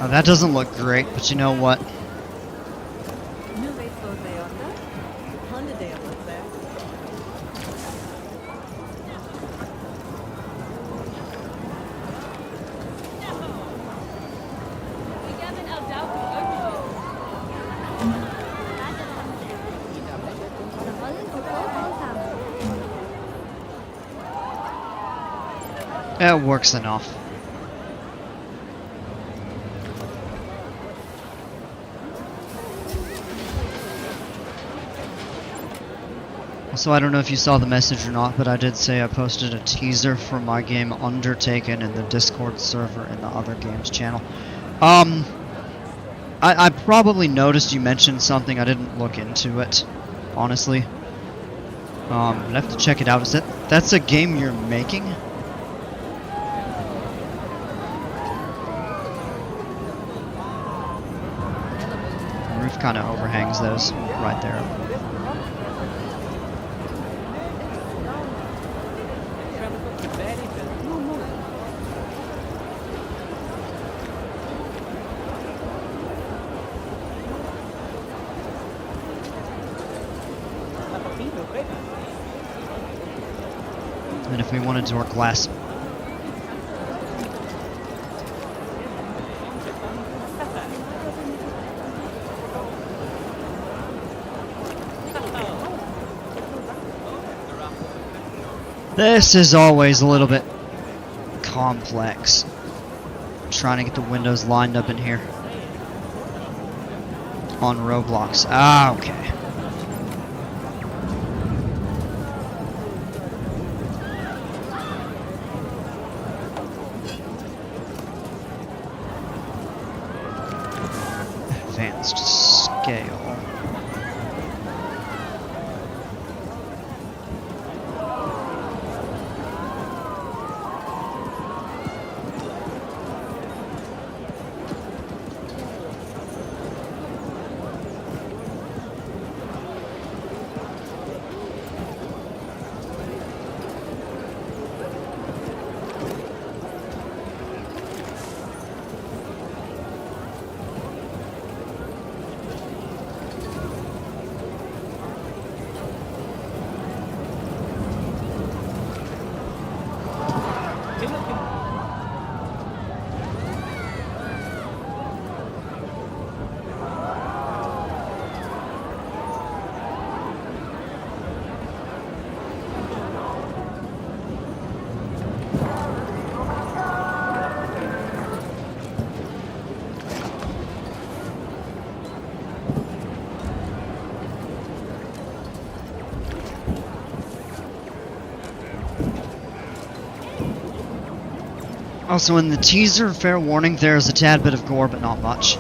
Oh, that doesn't look great, but you know what? It works enough. So I don't know if you saw the message or not, but I did say I posted a teaser for my game Undertaken in the Discord server in the Other Games channel. I probably noticed you mentioned something. I didn't look into it, honestly. I'd have to check it out. That's a game you're making? The roof kind of overhangs those right there. And if we wanted door glass. This is always a little bit complex. Trying to get the windows lined up in here. On Roblox. Ah, okay. Advanced scale. Also in the teaser, fair warning, there's a tad bit of gore, but not much.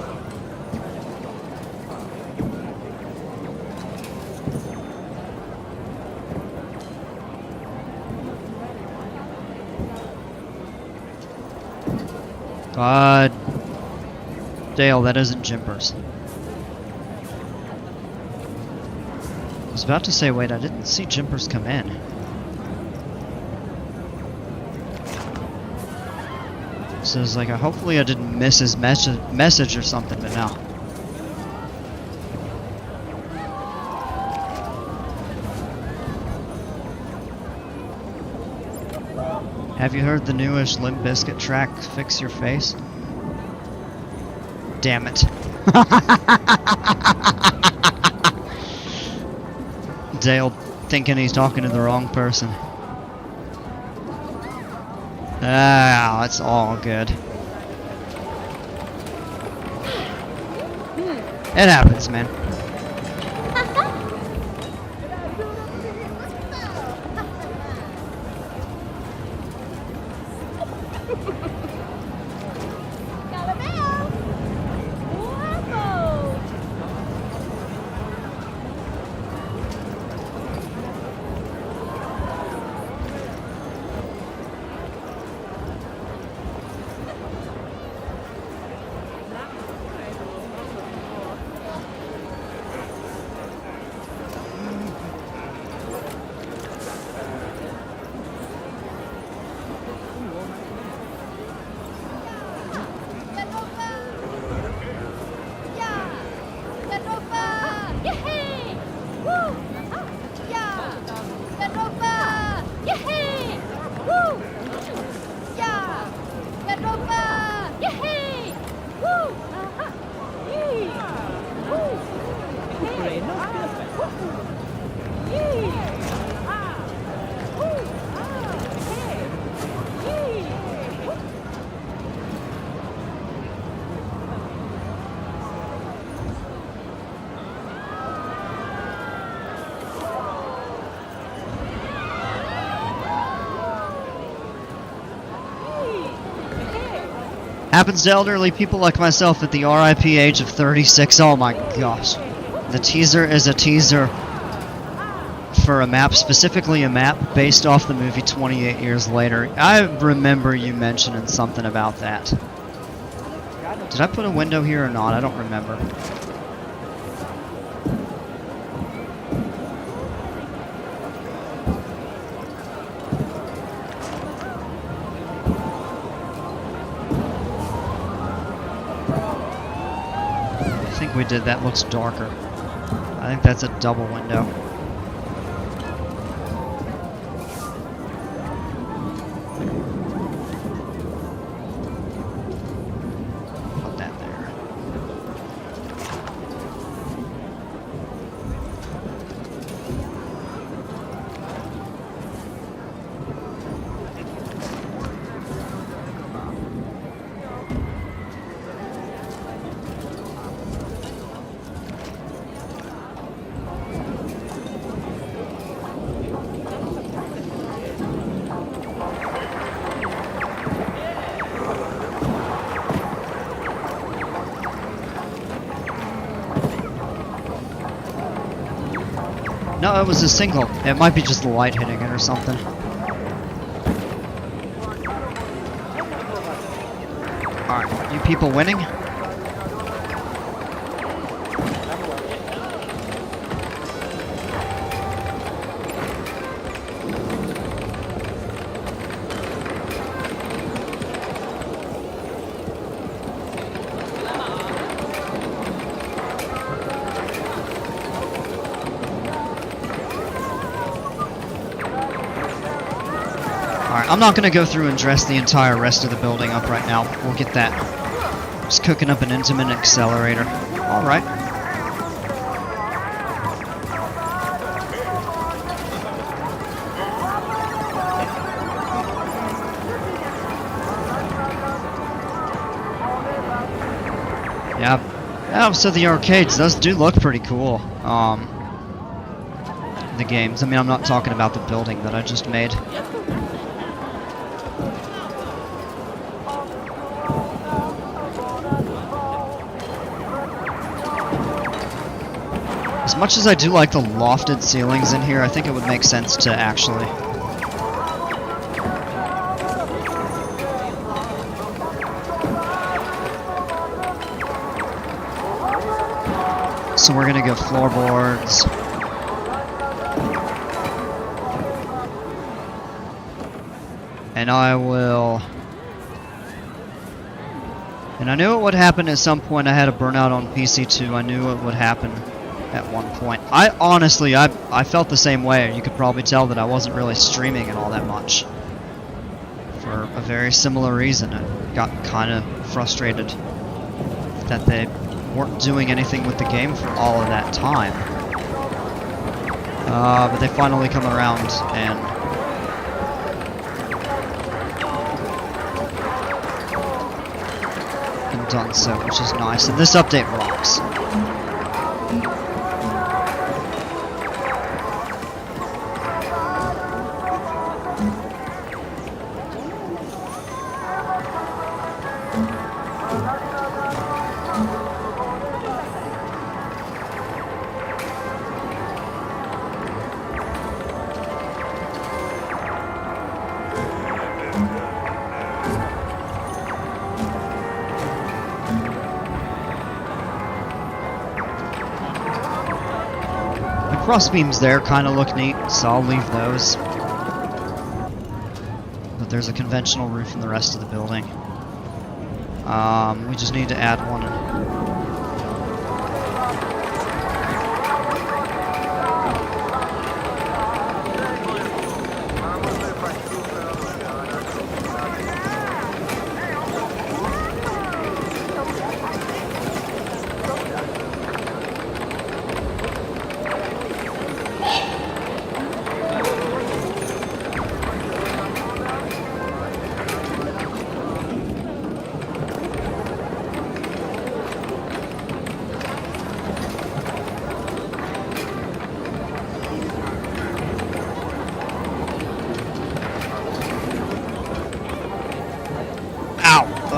Dale, that isn't Jimpers. I was about to say, wait, I didn't see Jimpers come in. So it's like, hopefully I didn't miss his message or something, but no. Have you heard the newish Limp Bizkit track, Fix Your Face? Damn it. Dale thinking he's talking to the wrong person. Ah, it's all good. It happens, man. Happens to elderly people like myself at the RIP age of 36. Oh my gosh. The teaser is a teaser for a map, specifically a map based off the movie 28 Years Later. I remember you mentioning something about that. Did I put a window here or not? I don't remember. I think we did. That looks darker. I think that's a double window. Put that there. No, it was a single. It might be just the light hitting it or something. Alright, you people winning? Alright, I'm not going to go through and dress the entire rest of the building up right now. We'll get that. Just cooking up an intimate accelerator. Alright. Yeah, so the arcades, those do look pretty cool. The games. I mean, I'm not talking about the building that I just made. As much as I do like the lofted ceilings in here, I think it would make sense to actually... So we're gonna go floorboards. And I will... And I knew it would happen at some point. I had a burnout on PC2. I knew it would happen at one point. I honestly, I felt the same way. You could probably tell that I wasn't really streaming it all that much. For a very similar reason. I got kind of frustrated that they weren't doing anything with the game for all of that time. But they finally come around and done so, which is nice. And this update rocks. Cross beams there kind of look neat, so I'll leave those. But there's a conventional roof in the rest of the building. We just need to add one.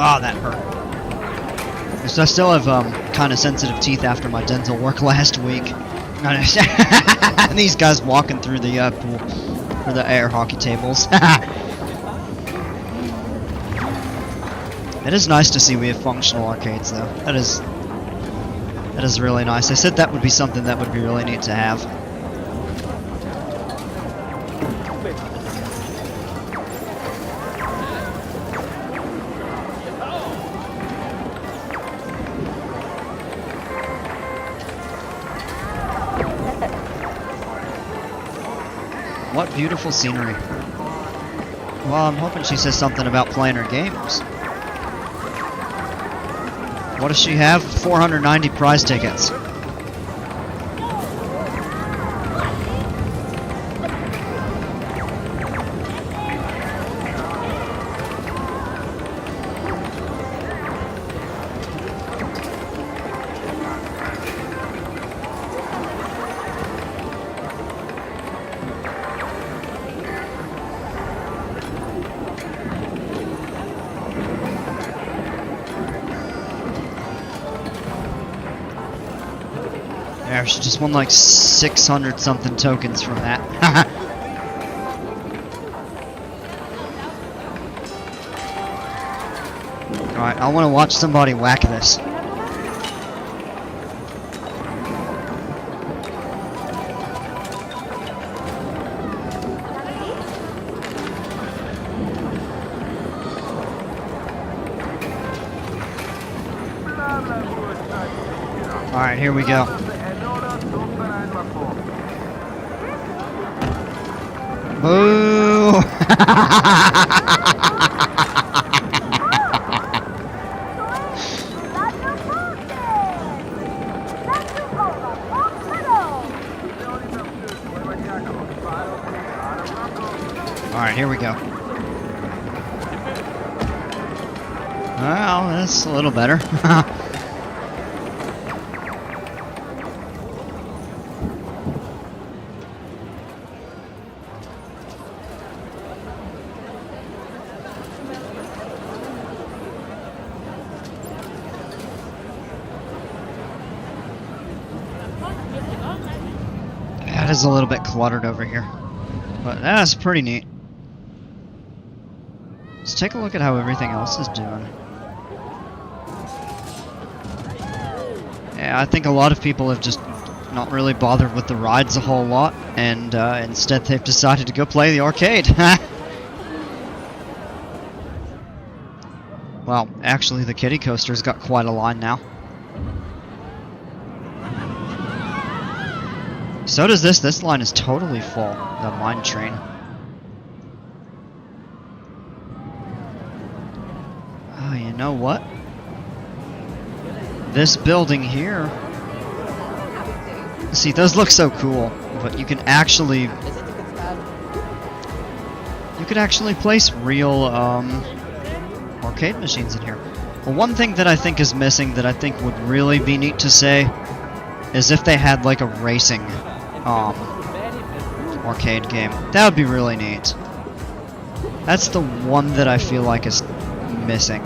Oh, that hurt. I still have kind of sensitive teeth after my dental work last week. And these guys walking through the pool for the air hockey tables. It is nice to see we have functional arcades, though. That is really nice. I said that would be something that would be really neat to have. What beautiful scenery. Well, I'm hoping she says something about playing her games. What does she have? 490 prize tickets. There, she just won like 600 something tokens from that. Alright, I want to watch somebody whack this. Alright, here we go. Boo! Alright, here we go. Well, that's a little better. That is a little bit cluttered over here, but that's pretty neat. Let's take a look at how everything else is doing. Yeah, I think a lot of people have just not really bothered with the rides a whole lot, and instead they've decided to go play the arcade. Well, actually the kiddie coaster's got quite a line now. So does this. This line is totally full, the mine train. Oh, you know what? This building here... See, those look so cool, but you can actually... You could actually place real, arcade machines in here. Well, one thing that I think is missing that I think would really be neat to say is if they had, like, a racing... arcade game. That would be really neat. That's the one that I feel like is missing.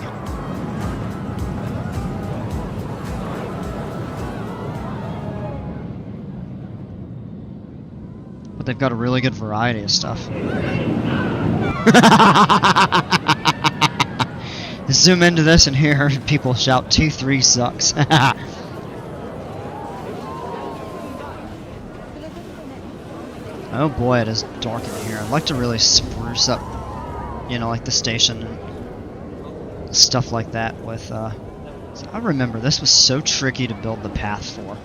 But they've got a really good variety of stuff. Zoom into this and hear people shout 2-3 sucks. Oh boy, it is dark in here. I'd like to really spruce up, you know, like the station and stuff like that with, I remember this was so tricky to build the path for.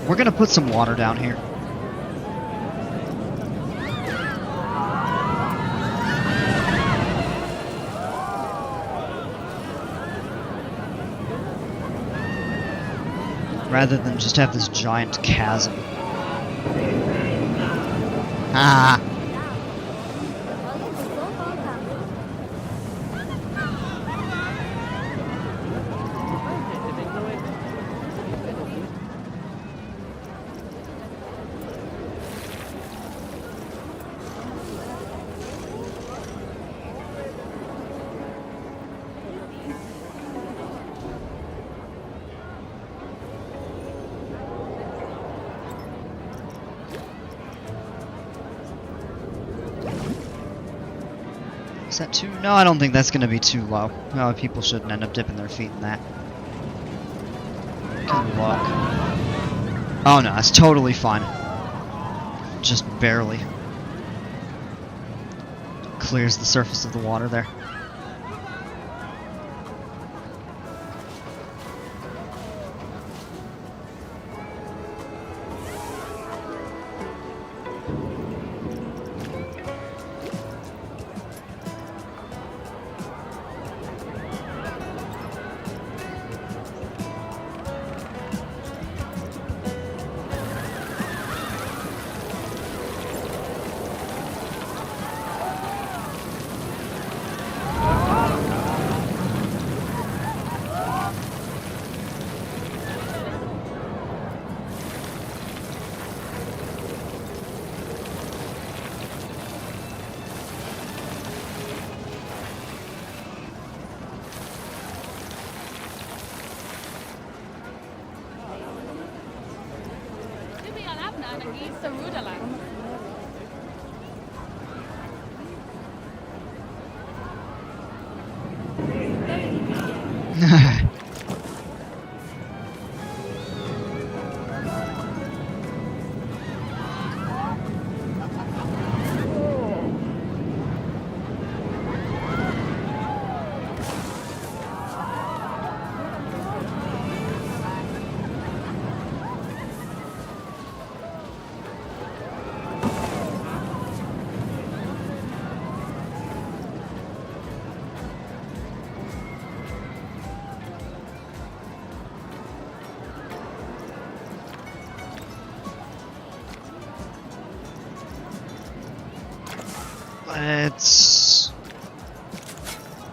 We're gonna put some water down here. Rather than just have this giant chasm. Ah! Is that too? No, I don't think that's going to be too low. No, people shouldn't end up dipping their feet in that. Good luck. Oh no, that's totally fine. Just barely clears the surface of the water there.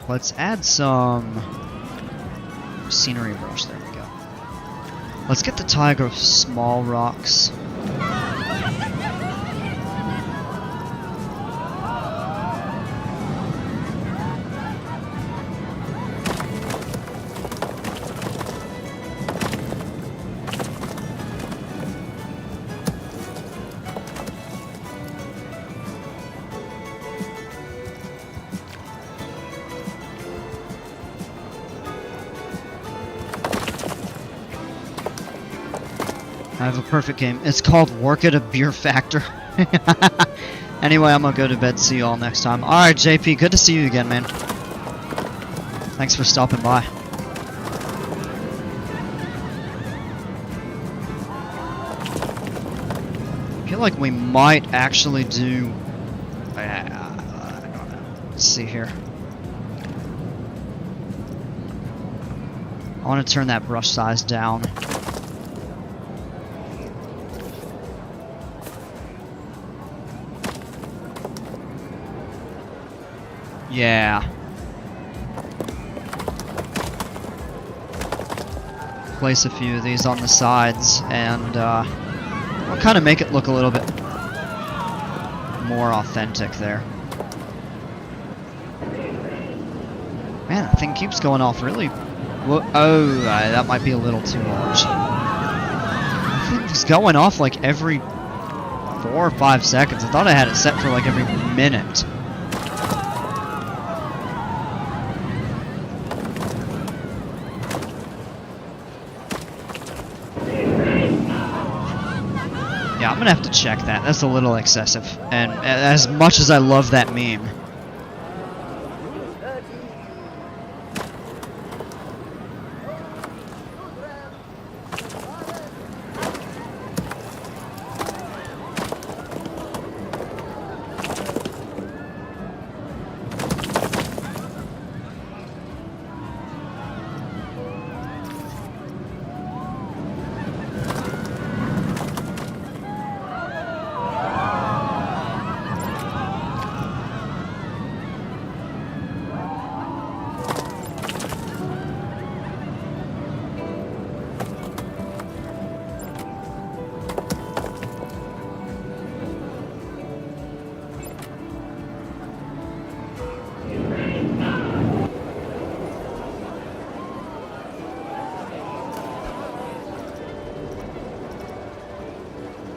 Let's add some scenery brush. There we go. Let's get the tiger of small rocks. I have a perfect game. It's called Work at a Beer Factor. Anyway, I'm gonna go to bed. See you all next time. Alright, JP, good to see you again, man. Thanks for stopping by. I feel like we might actually do... let's see here. I want to turn that brush size down. Yeah. Place a few of these on the sides, and we'll kind of make it look a little bit more authentic there. Man, that thing keeps going off really... Oh, that might be a little too large. I think it's going off like every 4 or 5 seconds. I thought I had it set for like every minute. Yeah, I'm gonna have to check that. That's a little excessive. And as much as I love that meme.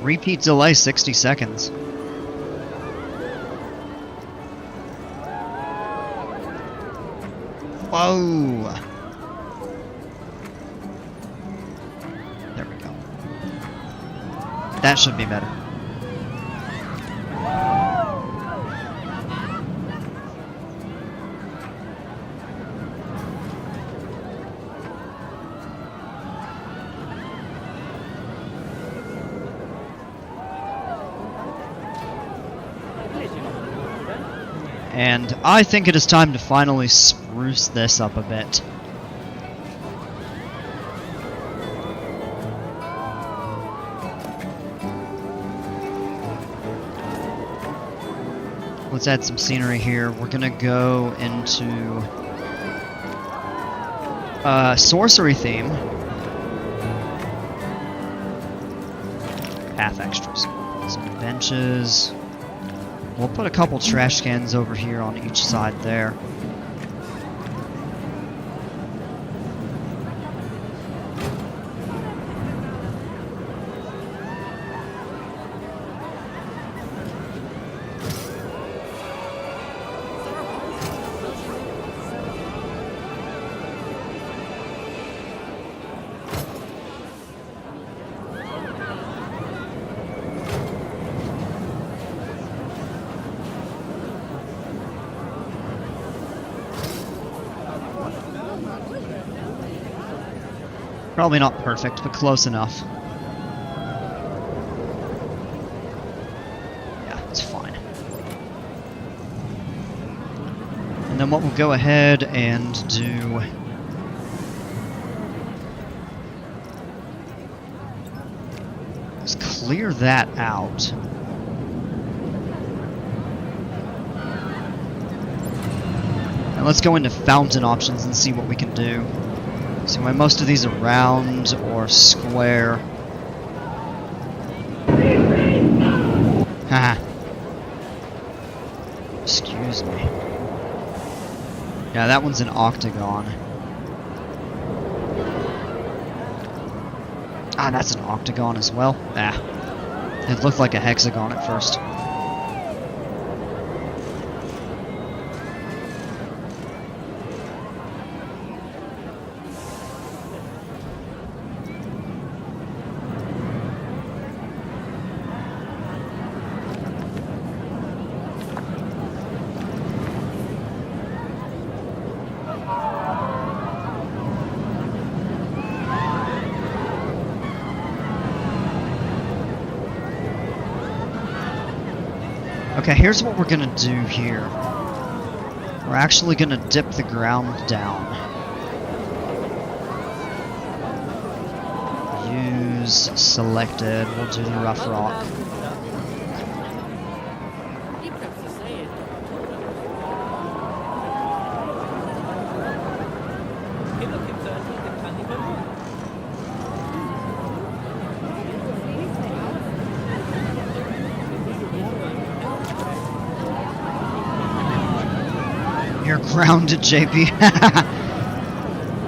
Repeat delay 60 seconds. Whoa! There we go. That should be better. And I think it is time to finally spruce this up a bit. Let's add some scenery here. We're gonna go into sorcery theme. Path extras. Some benches. We'll put a couple trash cans over here on each side there. Probably not perfect, but close enough. Yeah, it's fine. And then what we'll go ahead and do is clear that out. And let's go into fountain options and see what we can do. So when most of these are round or square. Haha. Excuse me. Yeah, that one's an octagon. Ah, that's an octagon as well. Ah. It looked like a hexagon at first. Okay, here's what we're gonna do here. We're actually gonna dip the ground down. Use selected, we'll do the rough rock. You're grounded, JP.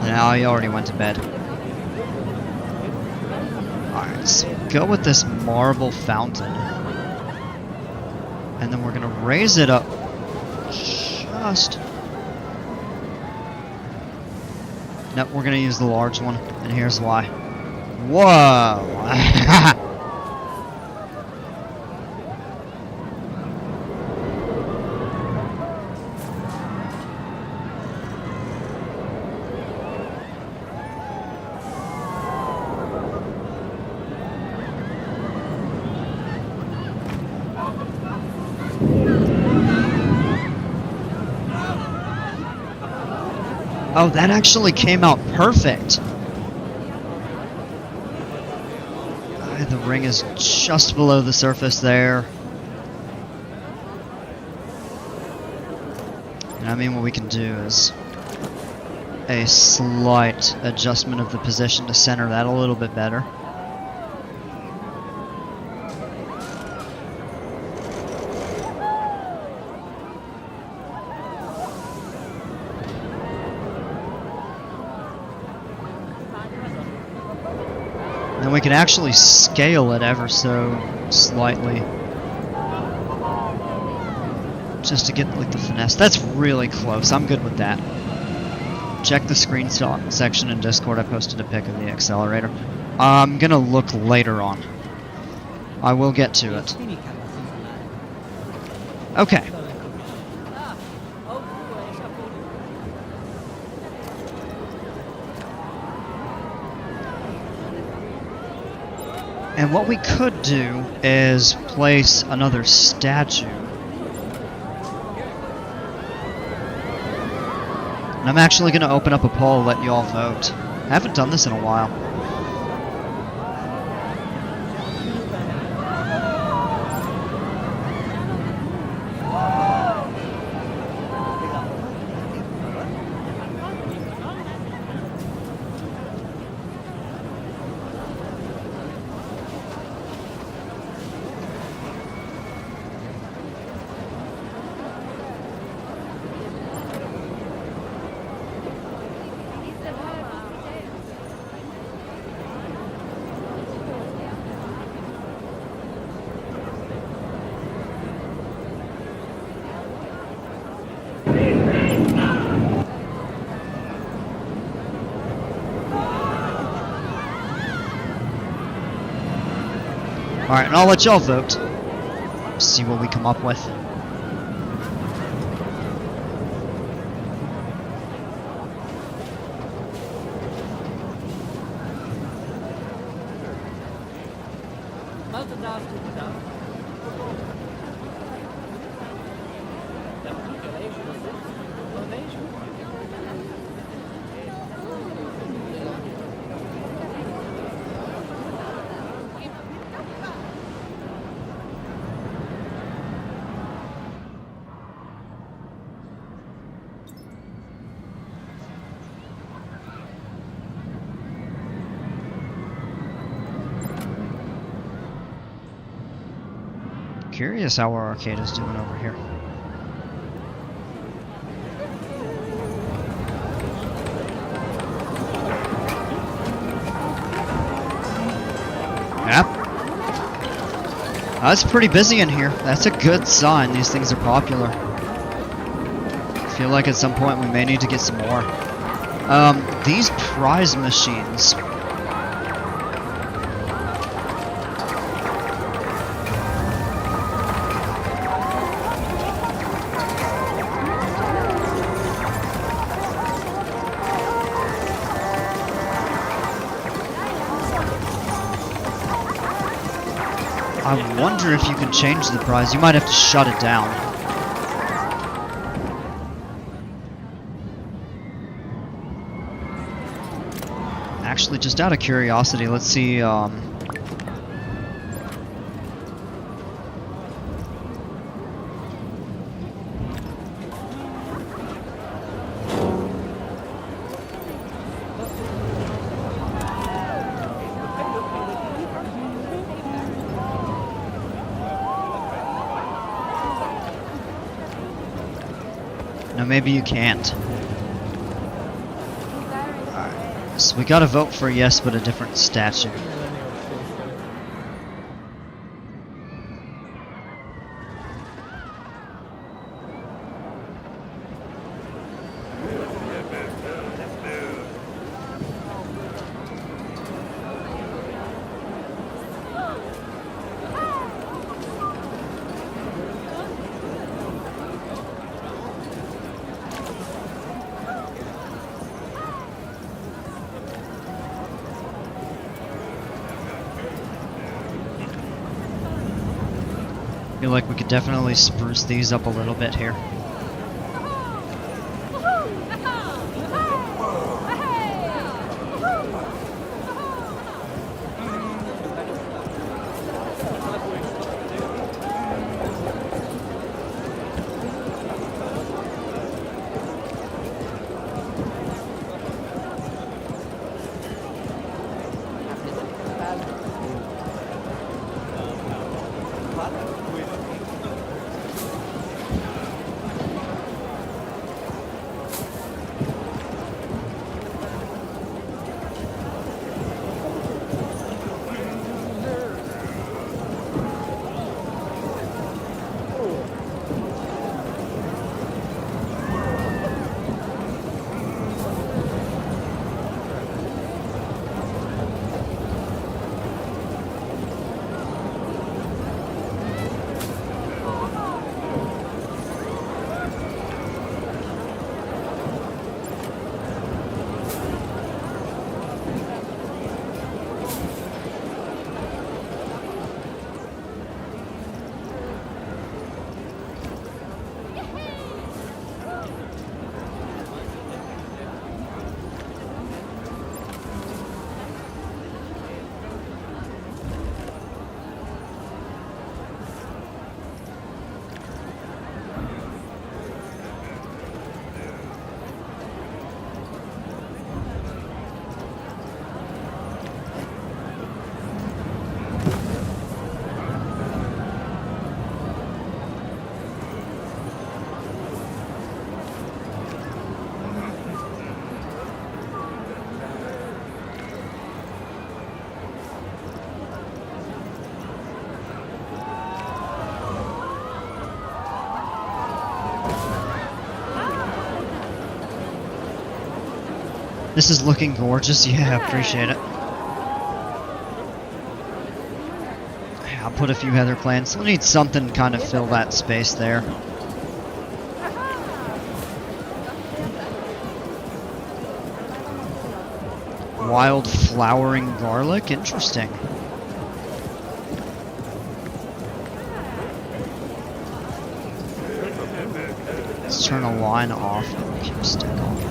No, he already went to bed. Alright, so go with this marble fountain. And then we're gonna raise it up just... Nope, we're gonna use the large one, and here's why. Whoa! Oh, that actually came out perfect. The ring is just below the surface there. And I mean, what we can do is a slight adjustment of the position to center that a little bit better. And we can actually scale it ever so slightly. Just to get like the finesse. That's really close. I'm good with that. check the screen section in Discord. I posted a pic of the accelerator. I'm gonna look later on. I will get to it. Okay. And what we could do is place another statue. And I'm actually going to open up a poll, let you all vote. I haven't done this in a while. Alright, and I'll let y'all vote. See what we come up with. Curious how our arcade is doing over here. Yep. It's pretty busy in here. That's a good sign. These things are popular. I feel like at some point we may need to get some more. These prize machines. I wonder if you can change the prize. You might have to shut it down. Actually, just out of curiosity, let's see, no, maybe you can't. Alright, so we gotta vote for yes, but a different statue. I feel like we could definitely spruce these up a little bit here. This is looking gorgeous. Yeah, appreciate it. I'll put a few heather plants. We'll need something to kind of fill that space there. Wild flowering garlic? Interesting. Let's turn a line off. Keep a stick on.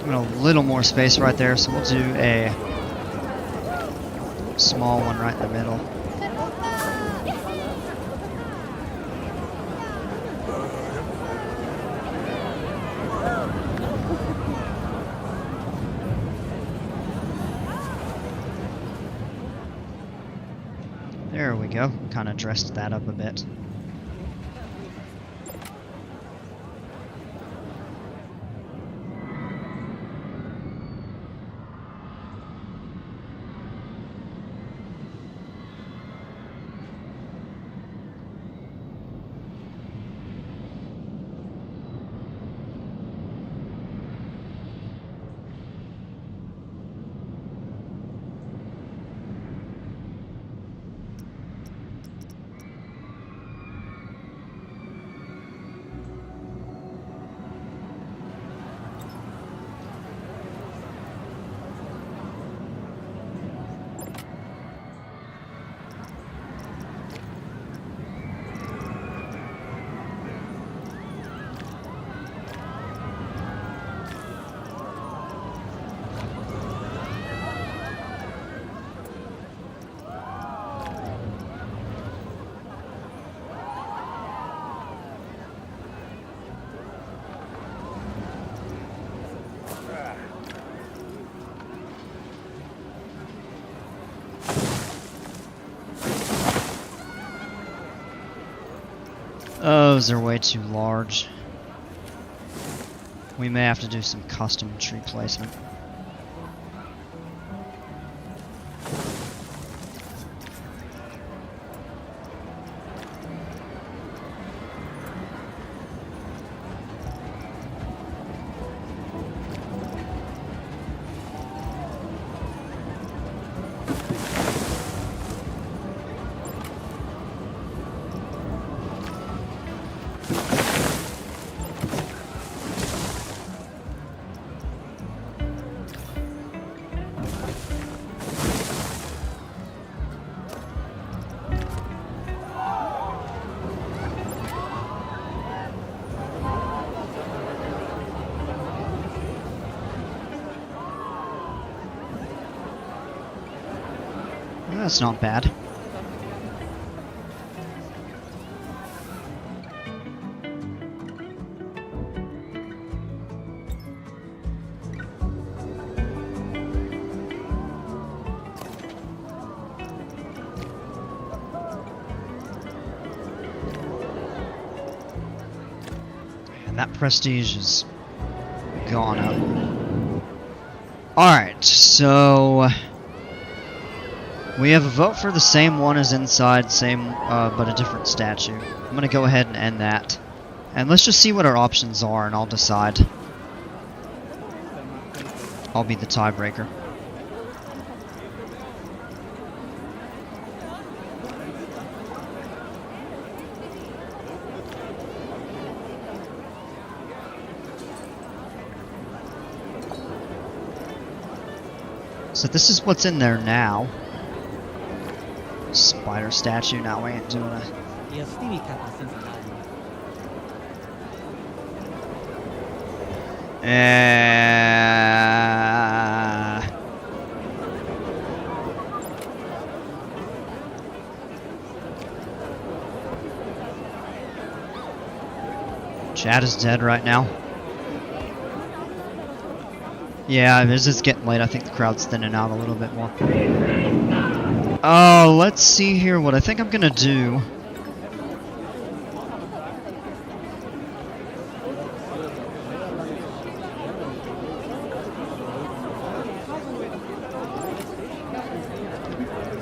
A little more space right there, so we'll do a small one right in the middle. There we go. Kind of dressed that up a bit. Those are way too large. We may have to do some custom tree placement. That's not bad. And that prestige is gone up. Alright, so we have a vote for the same one as inside, same, but a different statue. I'm gonna go ahead and end that. And let's just see what our options are, and I'll decide. I'll be the tiebreaker. So this is what's in there now. Spider statue, now we ain't doing it. Chad is dead right now. Yeah, as it's getting late, I think the crowd's thinning out a little bit more. Oh, let's see here what I think I'm gonna do.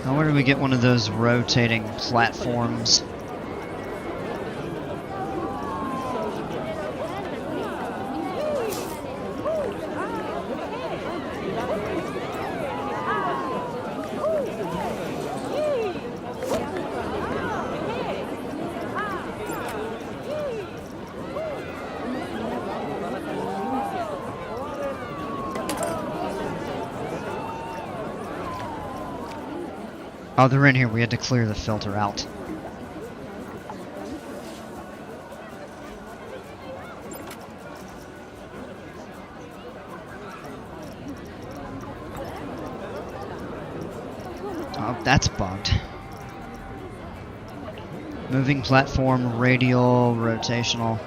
Now, where do we get one of those rotating platforms? Oh, they're in here. We had to clear the filter out. Oh, that's bugged. Moving platform, radial, rotational.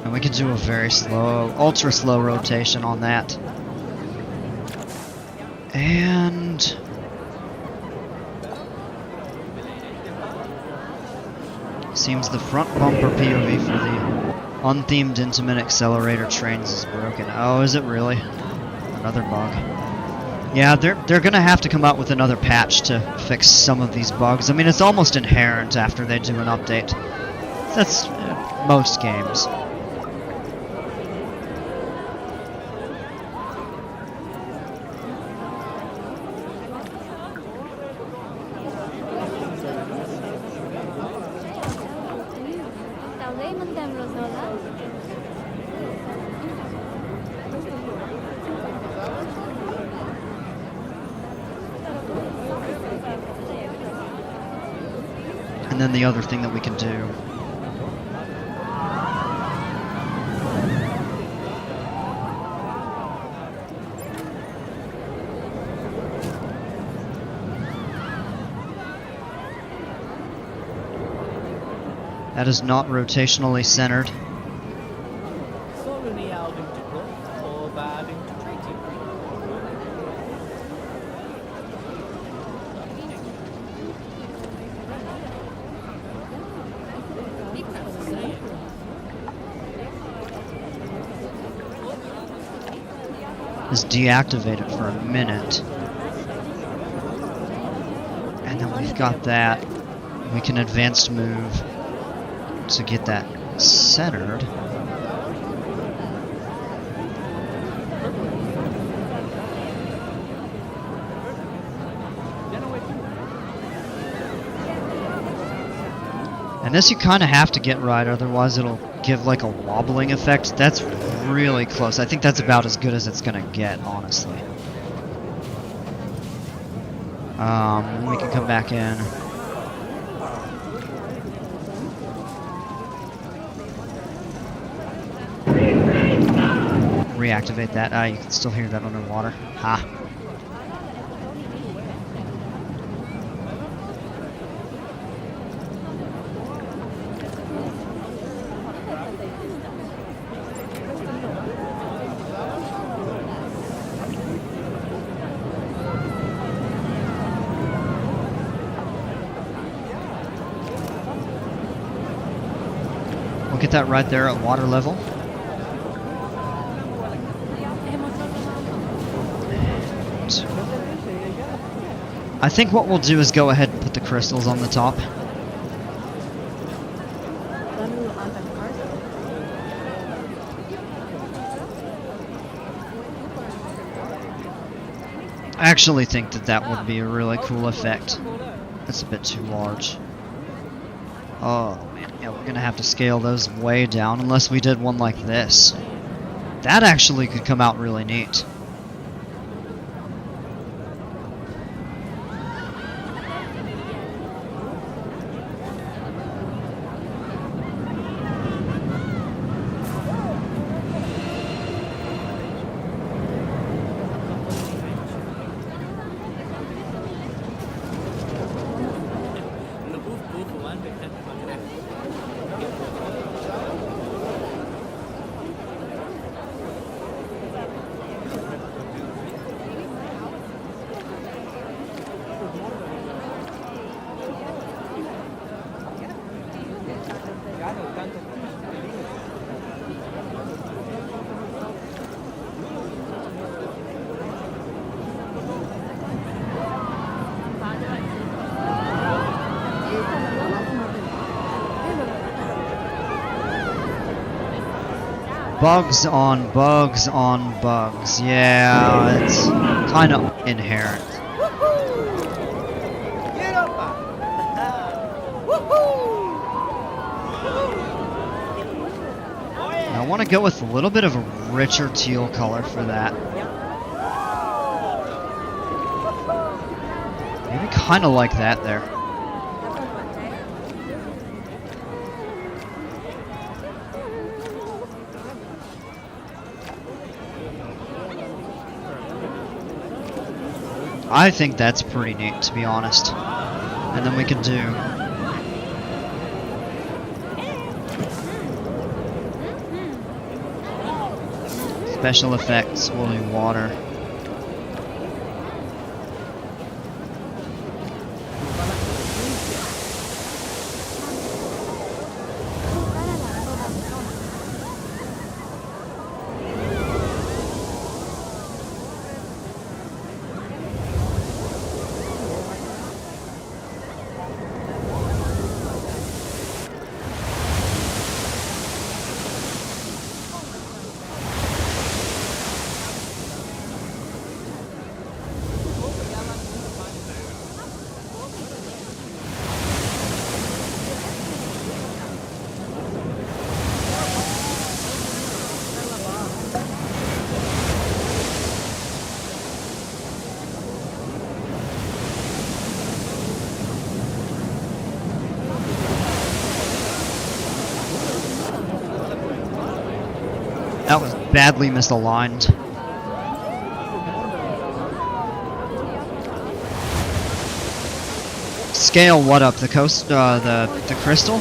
And we could do a very slow, ultra slow rotation on that. And seems the front bumper POV for the unthemed intimate accelerator trains is broken. Oh, is it really? Another bug. Yeah, they're gonna have to come out with another patch to fix some of these bugs. I mean, it's almost inherent after they do an update. That's most games. And then the other thing that we can do that is not rotationally centered. Is deactivated for a minute. And then we've got that. We can advanced move to get that centered. And this you kind of have to get right, otherwise it'll give like a wobbling effect. That's really close. I think that's about as good as it's gonna get, honestly. We can come back in. Reactivate that. You can still hear that underwater. Ha. We'll get that right there at water level. I think what we'll do is go ahead and put the crystals on the top. I actually think that that would be a really cool effect. That's a bit too large. Oh man, yeah, we're gonna have to scale those way down unless we did one like this. That actually could come out really neat. Bugs on bugs on bugs. Yeah, it's kind of inherent. I want to go with a little bit of a richer teal color for that. Maybe kind of like that there. I think that's pretty neat, to be honest. And then we can do special effects, woolly water. That was badly misaligned. Scale what up? The coast, the crystal?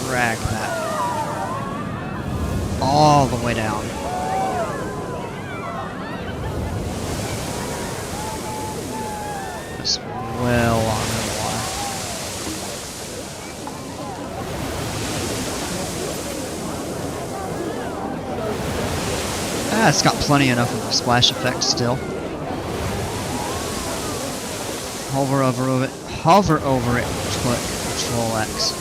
Drag that all the way down. Just well on the water. Ah, it's got plenty enough of a splash effect still. Hover over it, click Control X.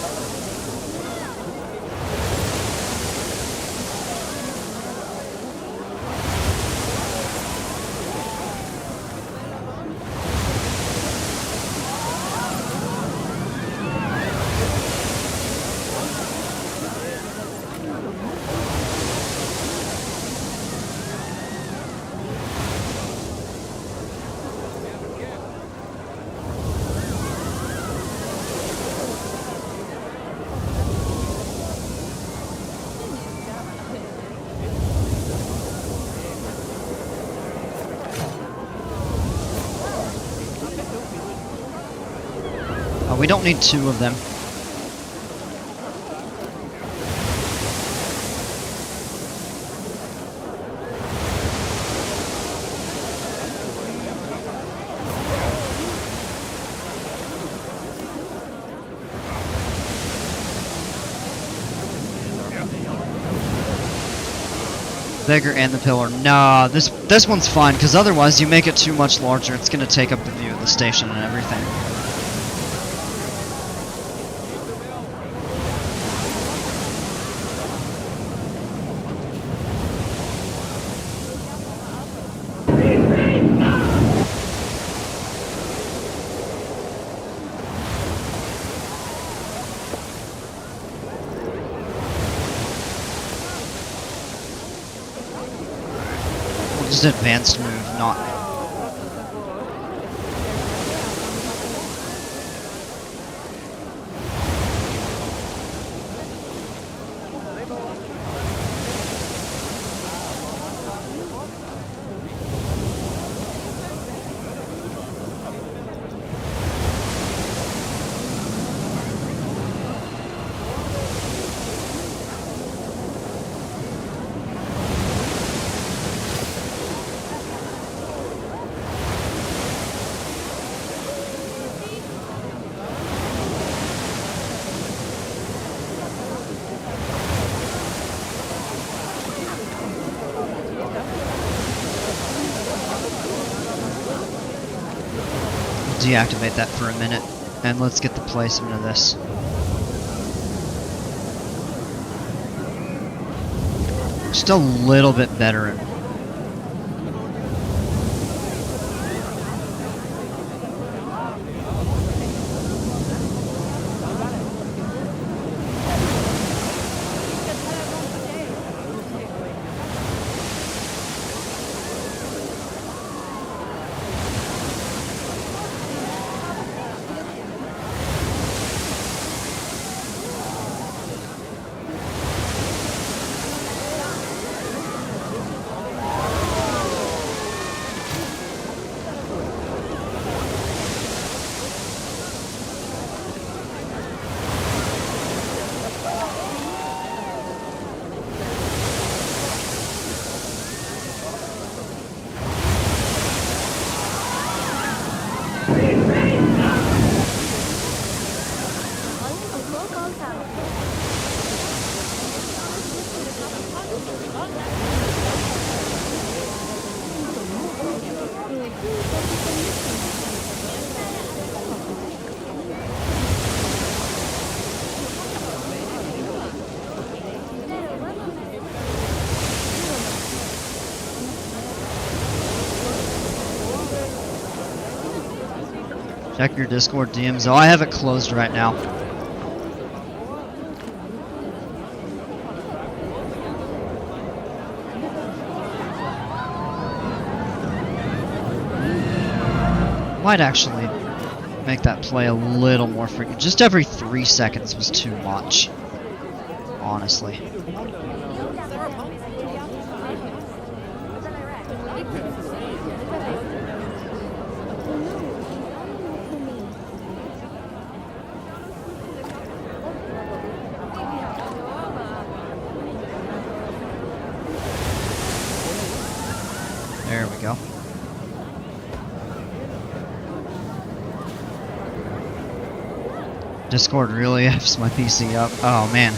We don't need two of them. Bigger and the pillar. Nah, this one's fine, because otherwise you make it too much larger, it's going to take up the view of the station and everything. Just advanced move, not... Deactivate that for a minute, and let's get the placement of this. Just a little bit better. Check your Discord DMs. Oh, I have it closed right now. Might actually make that play a little more frequent. Just every 3 seconds was too much, honestly. There we go. Discord really F's my PC up. Oh man.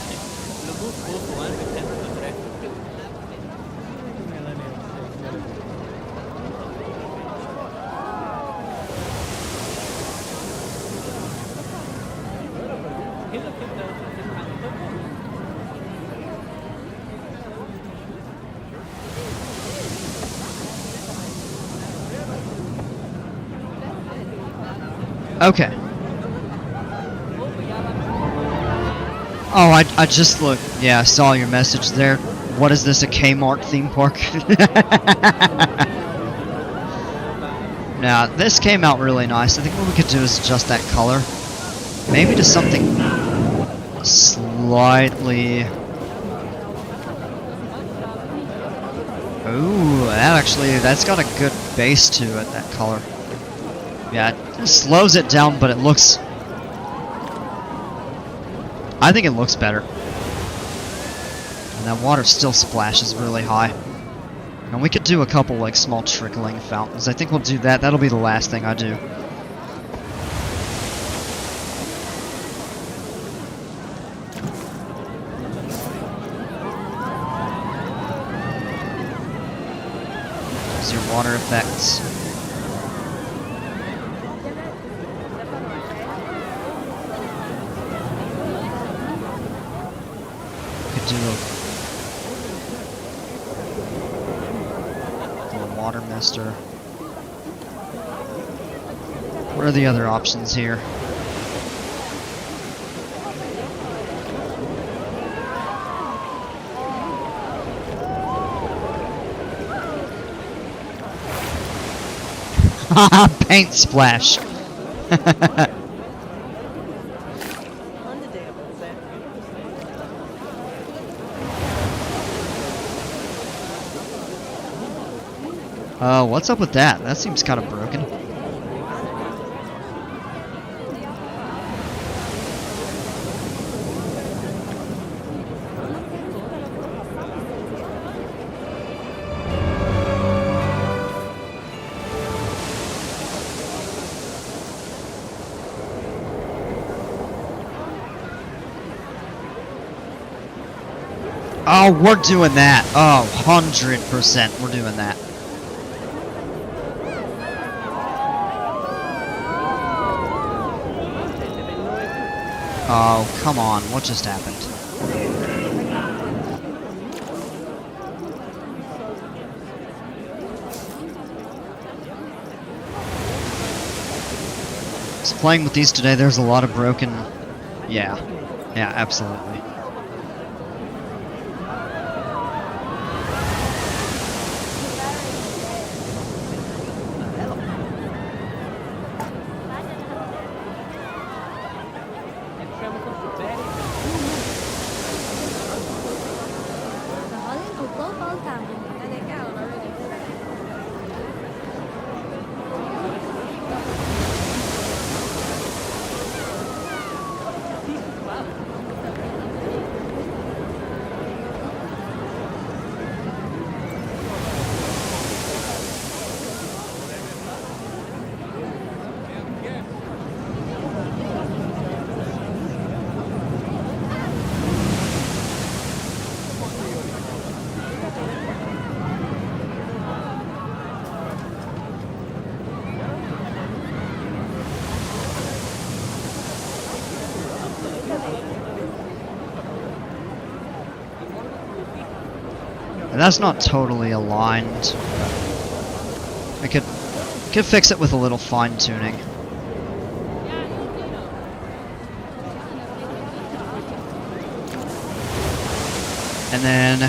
Okay. Oh, I just looked. Yeah, I saw your message there. What is this, a Kmart theme park? Now, this came out really nice. I think what we could do is adjust that color. Maybe to something slightly... Ooh, that's got a good base to it, that color. Yeah, it slows it down, but it looks... I think it looks better. And that water still splashes really high. And we could do a couple like small trickling fountains. I think we'll do that. That'll be the last thing I do. water effects. Could do a water mister. What are the other options here? Paint splash. What's up with that? That seems kind of broken. Oh, we're doing that. Oh, 100% we're doing that. Oh, come on. What just happened? So playing with these today, there's a lot of broken... Yeah. Yeah, absolutely. And that's not totally aligned. I could fix it with a little fine tuning. And then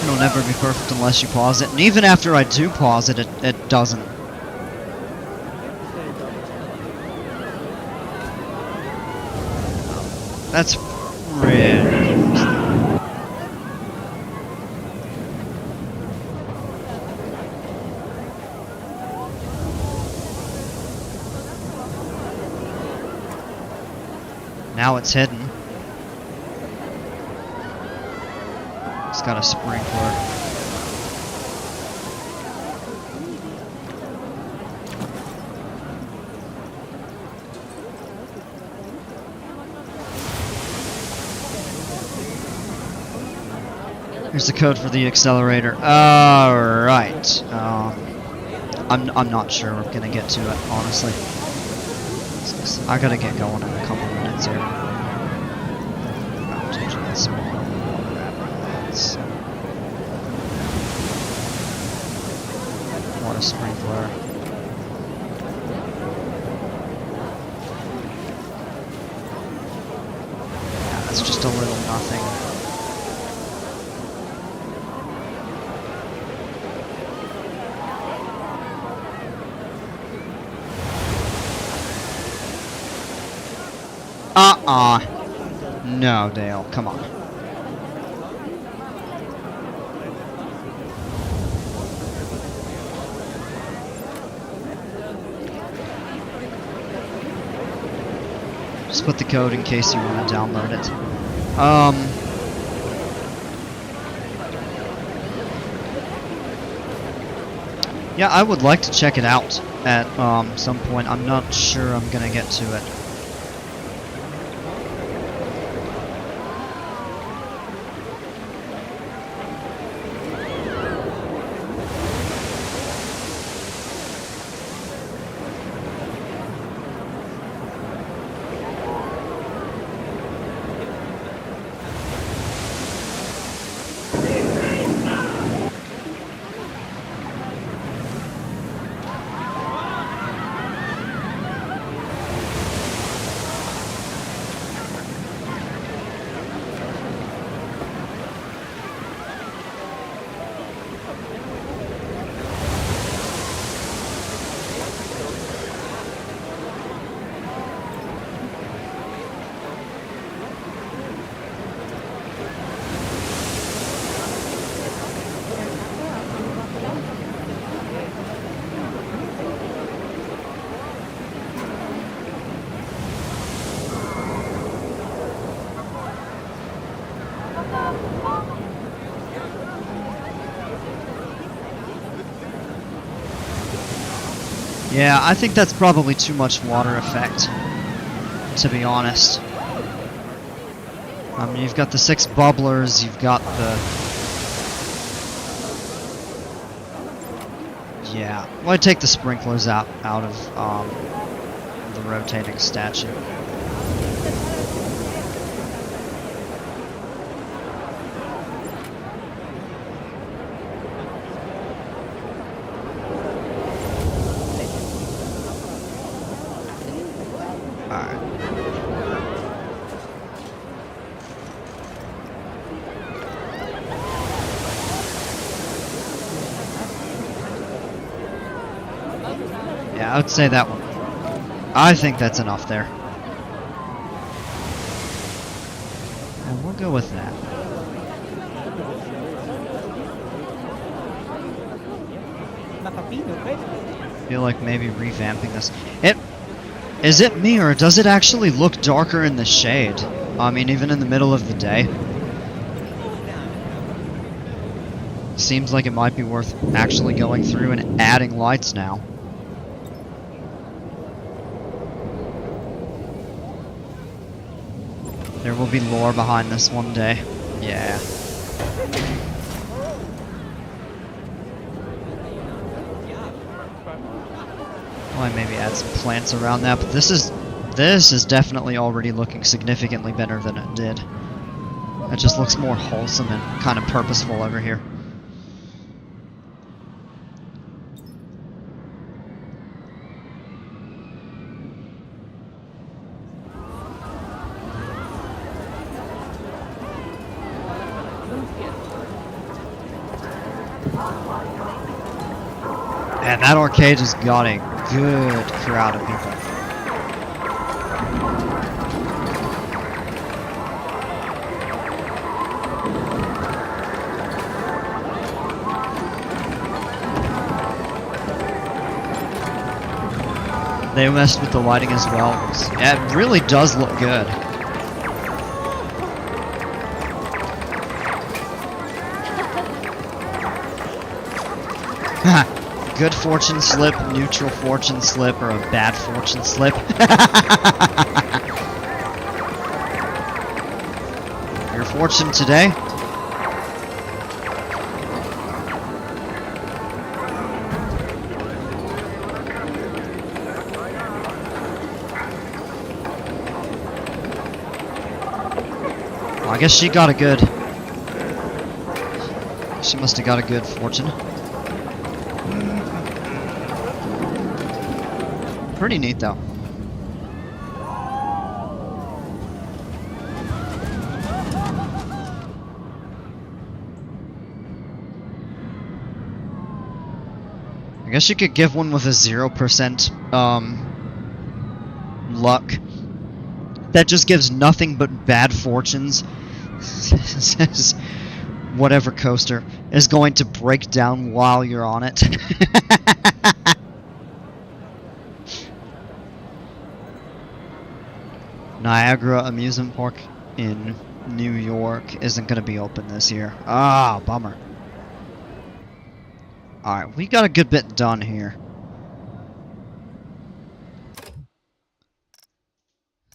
it'll never be perfect unless you pause it, and even after I do pause it, it doesn't. That's really close. Now it's hidden. It's got a sprinkler. Here's the code for the accelerator. Alright. I'm not sure we're gonna get to it, honestly. I gotta get going in a couple minutes here. Water sprinkler. Yeah, that's just a little nothing. No, Dale, come on. Just put the code in case you want to download it. Yeah, I would like to check it out at some point. I'm not sure I'm gonna get to it. Yeah, I think that's probably too much water effect, to be honest. You've got the 6 bubblers, you've got the... Yeah, well, I'd take the sprinklers out of the rotating statue. Yeah, I would say that one. I think that's enough there. And we'll go with that. I feel like maybe revamping this. Is it me, or does it actually look darker in the shade? I mean, even in the middle of the day. Seems like it might be worth actually going through and adding lights now. There will be lore behind this one day. Yeah. Well, maybe add some plants around that, but this is definitely already looking significantly better than it did. It just looks more wholesome and kind of purposeful over here. And that arcade has got a good crowd of people. They messed with the lighting as well. Yeah, it really does look good. Good fortune slip, neutral fortune slip, or a bad fortune slip. Your fortune today? Well, I guess she got a good... She must have got a good fortune. Pretty neat, though. I guess you could give one with a 0% luck. That just gives nothing but bad fortunes. Says whatever coaster is going to break down while you're on it. Niagara Amusement Park in New York isn't going to be open this year. Ah, bummer. Alright, we got a good bit done here.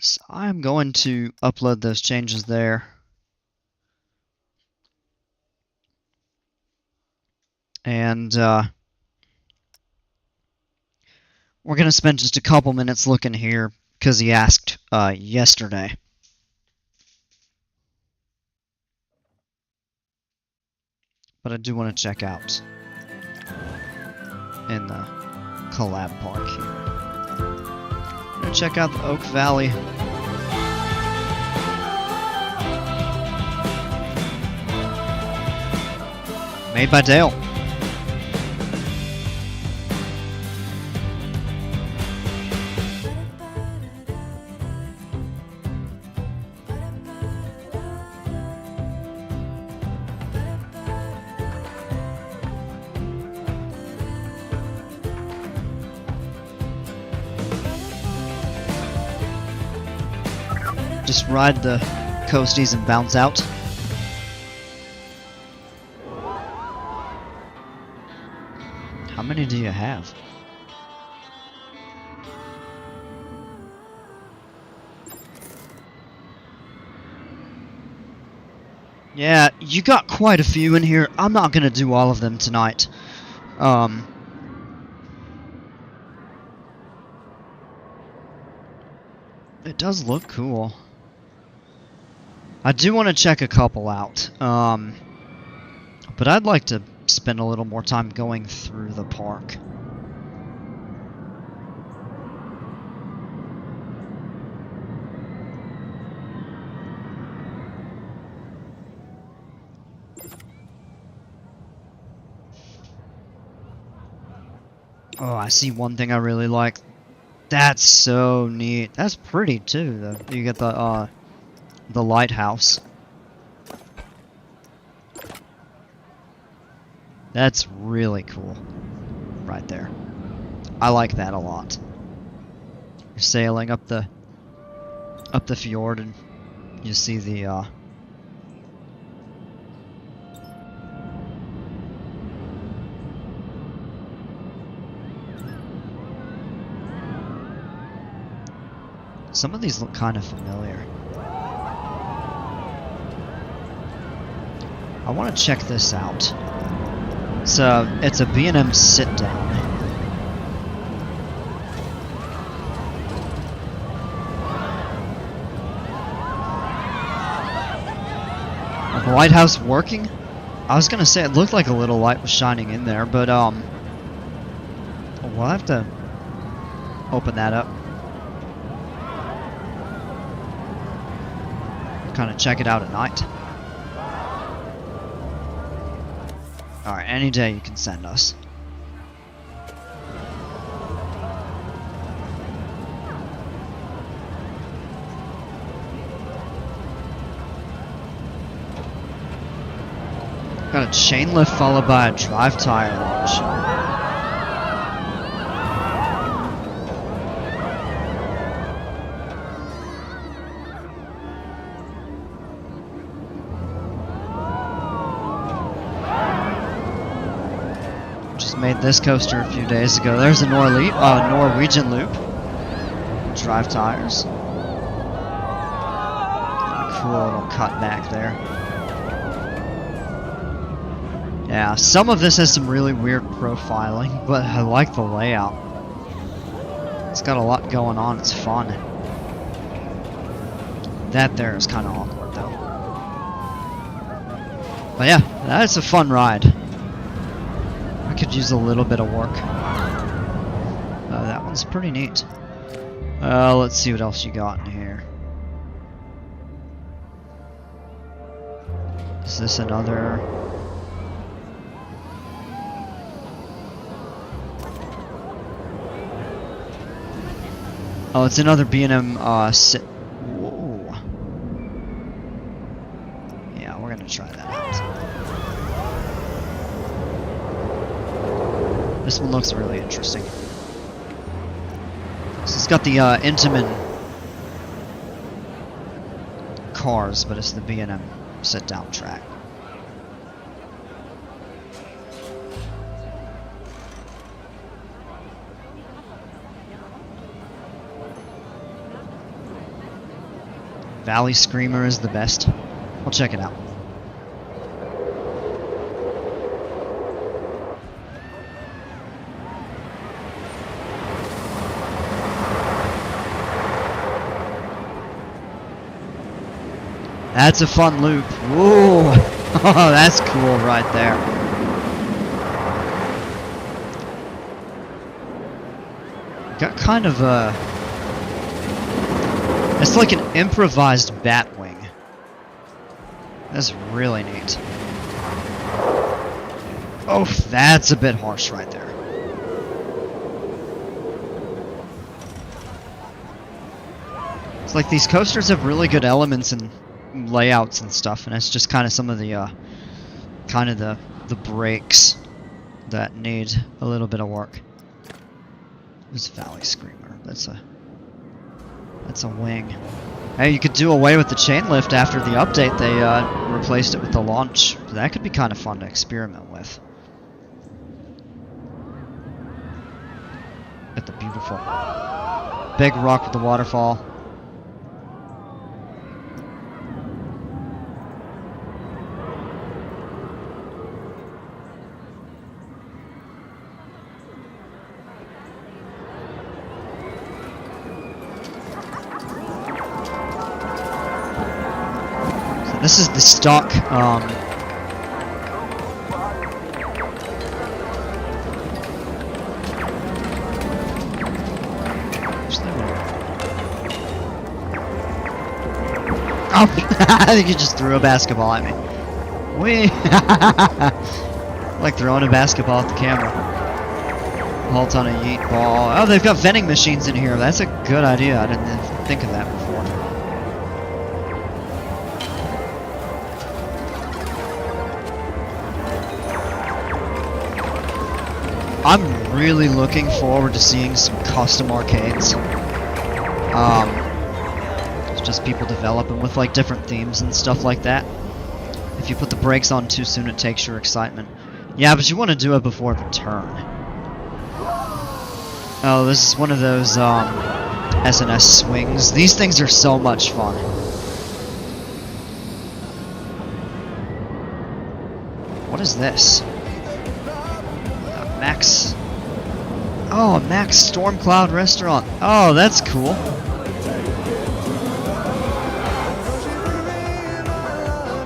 So I'm going to upload those changes there. And we're going to spend just a couple minutes looking here because he asked yesterday. But I do want to check out in the collab park here. I'm going to check out the Oak Valley. Made by Dale. Just ride the coasties and bounce out. How many do you have? Yeah, you got quite a few in here. I'm not gonna do all of them tonight. It does look cool. I do want to check a couple out. But I'd like to spend a little more time going through the park. Oh, I see one thing I really like. That's so neat. That's pretty too, though. You get the lighthouse. That's really cool, right there. I like that a lot. You're sailing up the fjord, and you see the some of these look kind of familiar. I want to check this out. It's a B&M sit down. The lighthouse working? I was gonna say it looked like a little light was shining in there, but we'll have to open that up. Kind of check it out at night. Alright, any day you can send us. Got a chain lift followed by a drive tire launch. Made this coaster a few days ago. There's a Norwegian loop. Drive tires. Cool little cut back there. Yeah, some of this has some really weird profiling, but I like the layout. It's got a lot going on. It's fun. That there is kind of awkward though. But yeah, that's a fun ride. I could use a little bit of work. That one's pretty neat. Let's see what else you got in here. Is this another? Oh, it's another B&M sit. Whoa. Yeah, we're gonna try that out. This one looks really interesting. So it's got the Intamin cars, but it's the B&M sit-down track. Valley Screamer is the best. We'll check it out. That's a fun loop. Ooh, oh, that's cool right there. Got kind of a... It's like an improvised bat wing. That's really neat. Oh, that's a bit harsh right there. It's like these coasters have really good elements and layouts and stuff, and it's just kind of some of the the breaks that need a little bit of work. Who's Valley Screamer? That's a wing. Hey, you could do away with the chain lift after the update. They replaced it with the launch. That could be kind of fun to experiment with. At the beautiful big rock with the waterfall. This is the stock, Oh, I think you just threw a basketball at me. Wee! Like throwing a basketball at the camera. Halt on a yeet ball. Oh, they've got vending machines in here. That's a good idea. I didn't think of that before. I'm really looking forward to seeing some custom arcades. It's just people developing with like different themes and stuff like that. If you put the brakes on too soon, it takes your excitement. Yeah, but you want to do it before the turn. Oh, this is one of those SNS swings. These things are so much fun. What is this? Max. Oh, Max Stormcloud Restaurant. Oh, that's cool.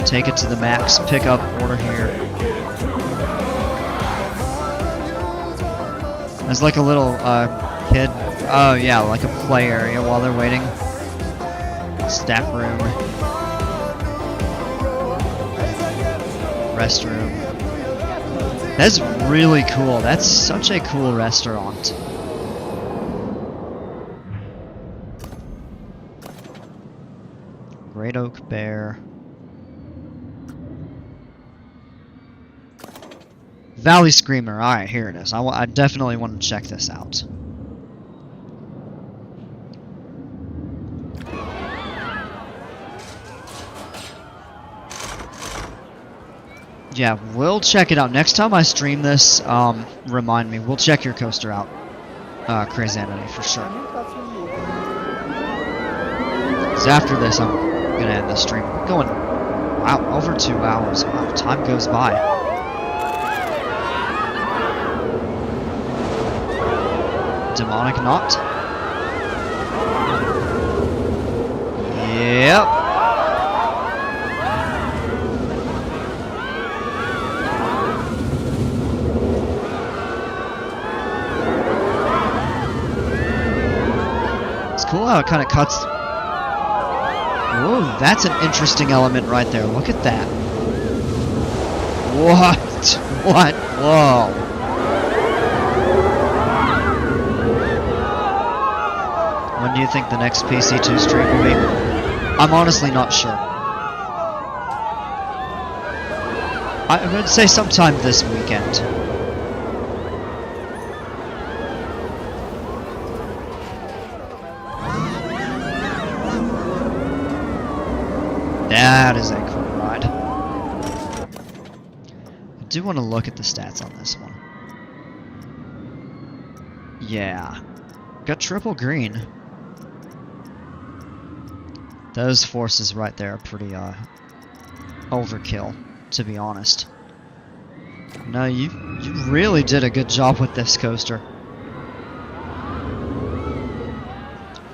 Take it to the max. Pick up, order here. There's like a little kid. Oh yeah, like a play area while they're waiting. Staff room. Restroom. That's really cool. That's such a cool restaurant. Great Oak Bear. Valley Screamer. Alright, here it is. I definitely want to check this out. Yeah, we'll check it out. Next time I stream this, remind me. We'll check your coaster out. Crazanity, for sure. So after this, I'm gonna end the stream. Going, wow, over 2 hours. Wow, time goes by. Demonic Knot. Yep. Cool how it kind of cuts. Ooh, that's an interesting element right there. Look at that. What? What? Whoa. When do you think the next PC2 stream will be? I'm honestly not sure. I would say sometime this weekend. That is a cool ride. I do want to look at the stats on this one. Yeah. Got triple green. Those forces right there are pretty overkill, to be honest. No, you really did a good job with this coaster.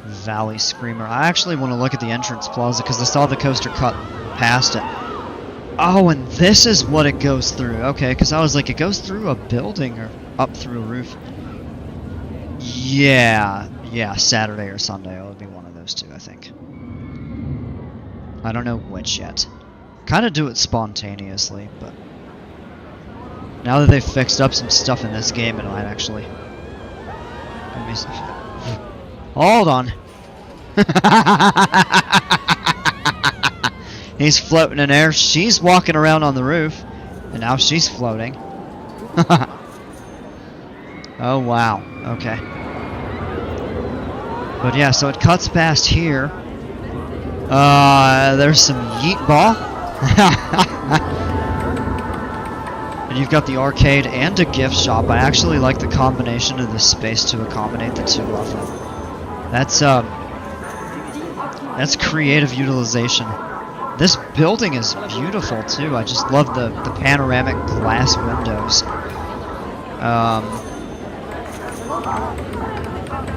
Valley Screamer. I actually want to look at the entrance plaza because I saw the coaster cut past it. Oh, and this is what it goes through. Okay, because I was like, it goes through a building or up through a roof. Yeah, Saturday or Sunday. It would be one of those two, I think. I don't know which yet. Kind of do it spontaneously, but now that they've fixed up some stuff in this game, it might actually. Hold on. He's floating in air. She's walking around on the roof, and now she's floating. Oh wow. Okay. But yeah, so it cuts past here. There's some yeet ball. And you've got the arcade and a gift shop. I actually like the combination of this space to accommodate the two of them. That's creative utilization. This building is beautiful too. I just love the panoramic glass windows.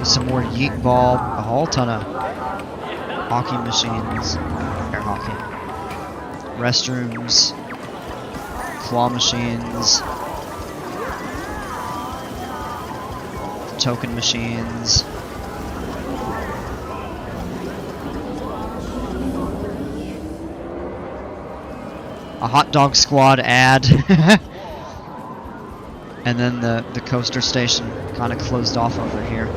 Some more yeet ball, a whole ton of hockey machines, air hockey, restrooms, claw machines, token machines. A hot dog squad ad. And then the coaster station kind of closed off over here.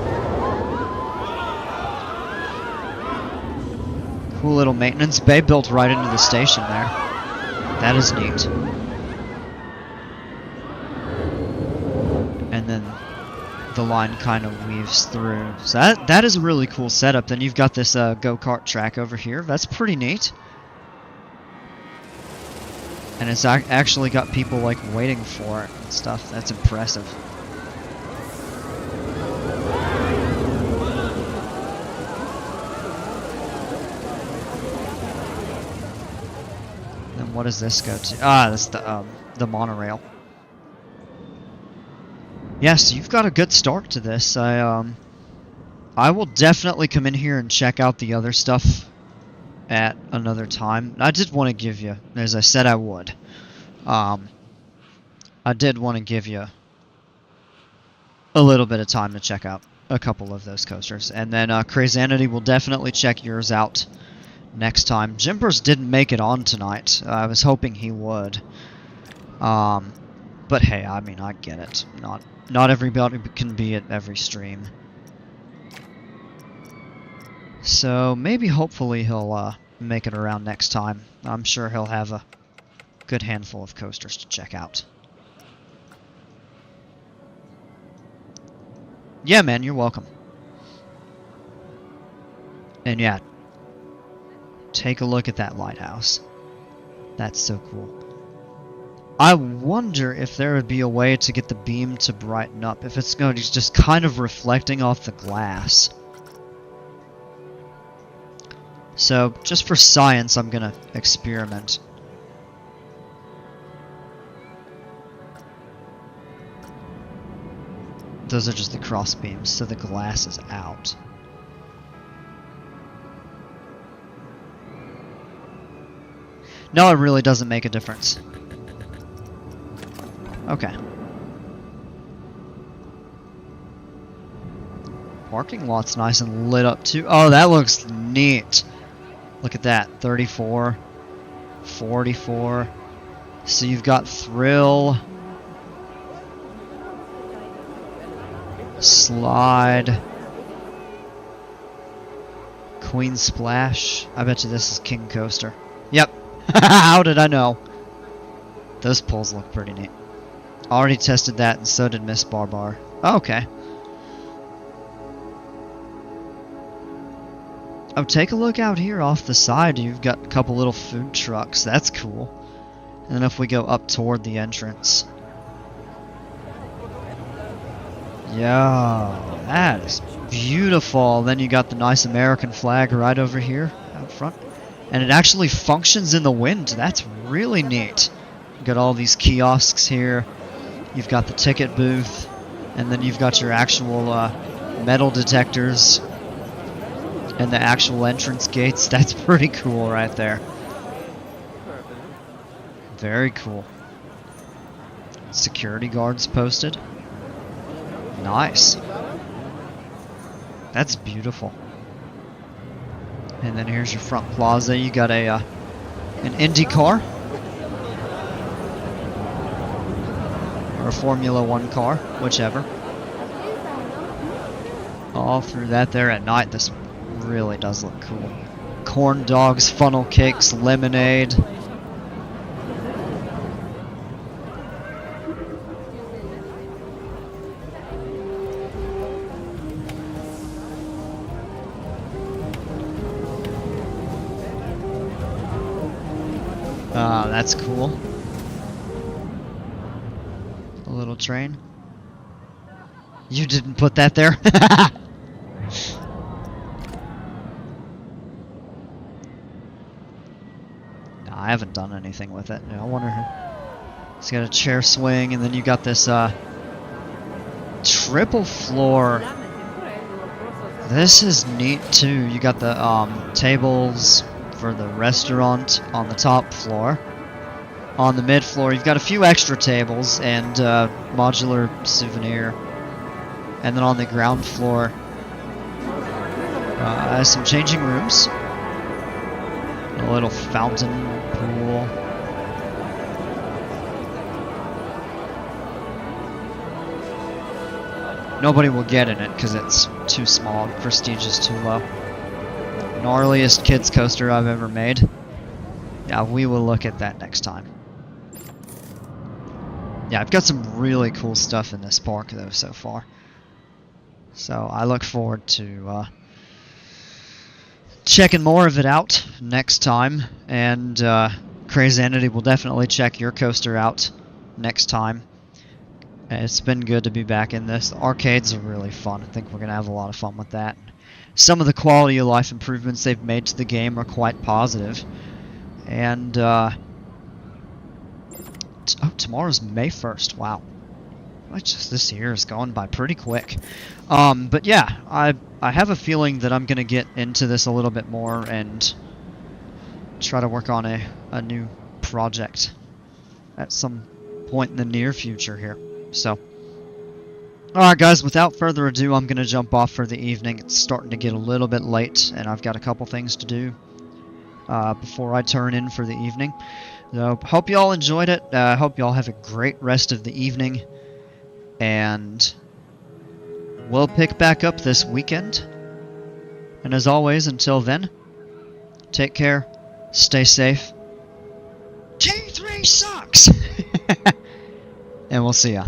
Cool little maintenance bay built right into the station there. That is neat. And then the line kind of weaves through. So that is a really cool setup. Then you've got this go-kart track over here. That's pretty neat. And it's actually got people like waiting for it and stuff. That's impressive. Then what does this go to? Ah, that's the monorail. Yes, you've got a good start to this. I will definitely come in here and check out the other stuff at another time. I did want to give you, as I said I would, I did want to give you a little bit of time to check out a couple of those coasters. And then Crazanity will definitely check yours out next time. Jimbers didn't make it on tonight. I was hoping he would. But hey, I mean, I get it. Not everybody can be at every stream. So maybe, hopefully, he'll make it around next time. I'm sure he'll have a good handful of coasters to check out. Yeah, man, you're welcome. And yeah, take a look at that lighthouse. That's so cool. I wonder if there would be a way to get the beam to brighten up, if it's going to be just kind of reflecting off the glass. So, just for science, I'm going to experiment. Those are just the cross beams, so the glass is out. No, it really doesn't make a difference. Okay. Parking lot's nice and lit up too. Oh, that looks neat. Look at that. 34, 44. So you've got Thrill, Slide, Queen Splash. I bet you this is King Coaster. Yep. How did I know? Those poles look pretty neat. Already tested that, and so did Miss Barbar. Oh, okay. Oh, take a look out here off the side. You've got a couple little food trucks. That's cool. And then if we go up toward the entrance. Yeah, that is beautiful. Then you got the nice American flag right over here. out front. And it actually functions in the wind. That's really neat. You've got all these kiosks here. You've got the ticket booth. And then you've got your actual metal detectors and the actual entrance gates. That's pretty cool right there. Very cool. Security guards posted. Nice. That's beautiful. And then here's your front plaza. You got a an Indy car or a Formula One car, whichever. All through that there at night. This really does look cool. Corn dogs, funnel cakes, lemonade. That's cool. A little train. You didn't put that there? No, I haven't done anything with it. I wonder who. It's got a chair swing, and then you got this triple floor. This is neat too. You got the tables for the restaurant on the top floor. On the mid floor, you've got a few extra tables and modular souvenir. And then on the ground floor, some changing rooms. A little fountain pool. Nobody will get in it because it's too small. Prestige is too low. Gnarliest kids coaster I've ever made. Yeah, we will look at that next time. Yeah, I've got some really cool stuff in this park though so far. So I look forward to checking more of it out next time. And Crazanity will definitely check your coaster out next time. It's been good to be back in this. The arcades are really fun. I think we're going to have a lot of fun with that. Some of the quality of life improvements they've made to the game are quite positive. And tomorrow's May 1st. Wow. This year is going by pretty quick. But yeah, I have a feeling that I'm going to get into this a little bit more and try to work on a new project at some point in the near future here. So, alright guys, without further ado, I'm going to jump off for the evening. It's starting to get a little bit late, and I've got a couple things to do before I turn in for the evening. So, hope you all enjoyed it. Hope you all have a great rest of the evening. And we'll pick back up this weekend. And as always, until then, take care, stay safe. T3 sucks! And we'll see ya.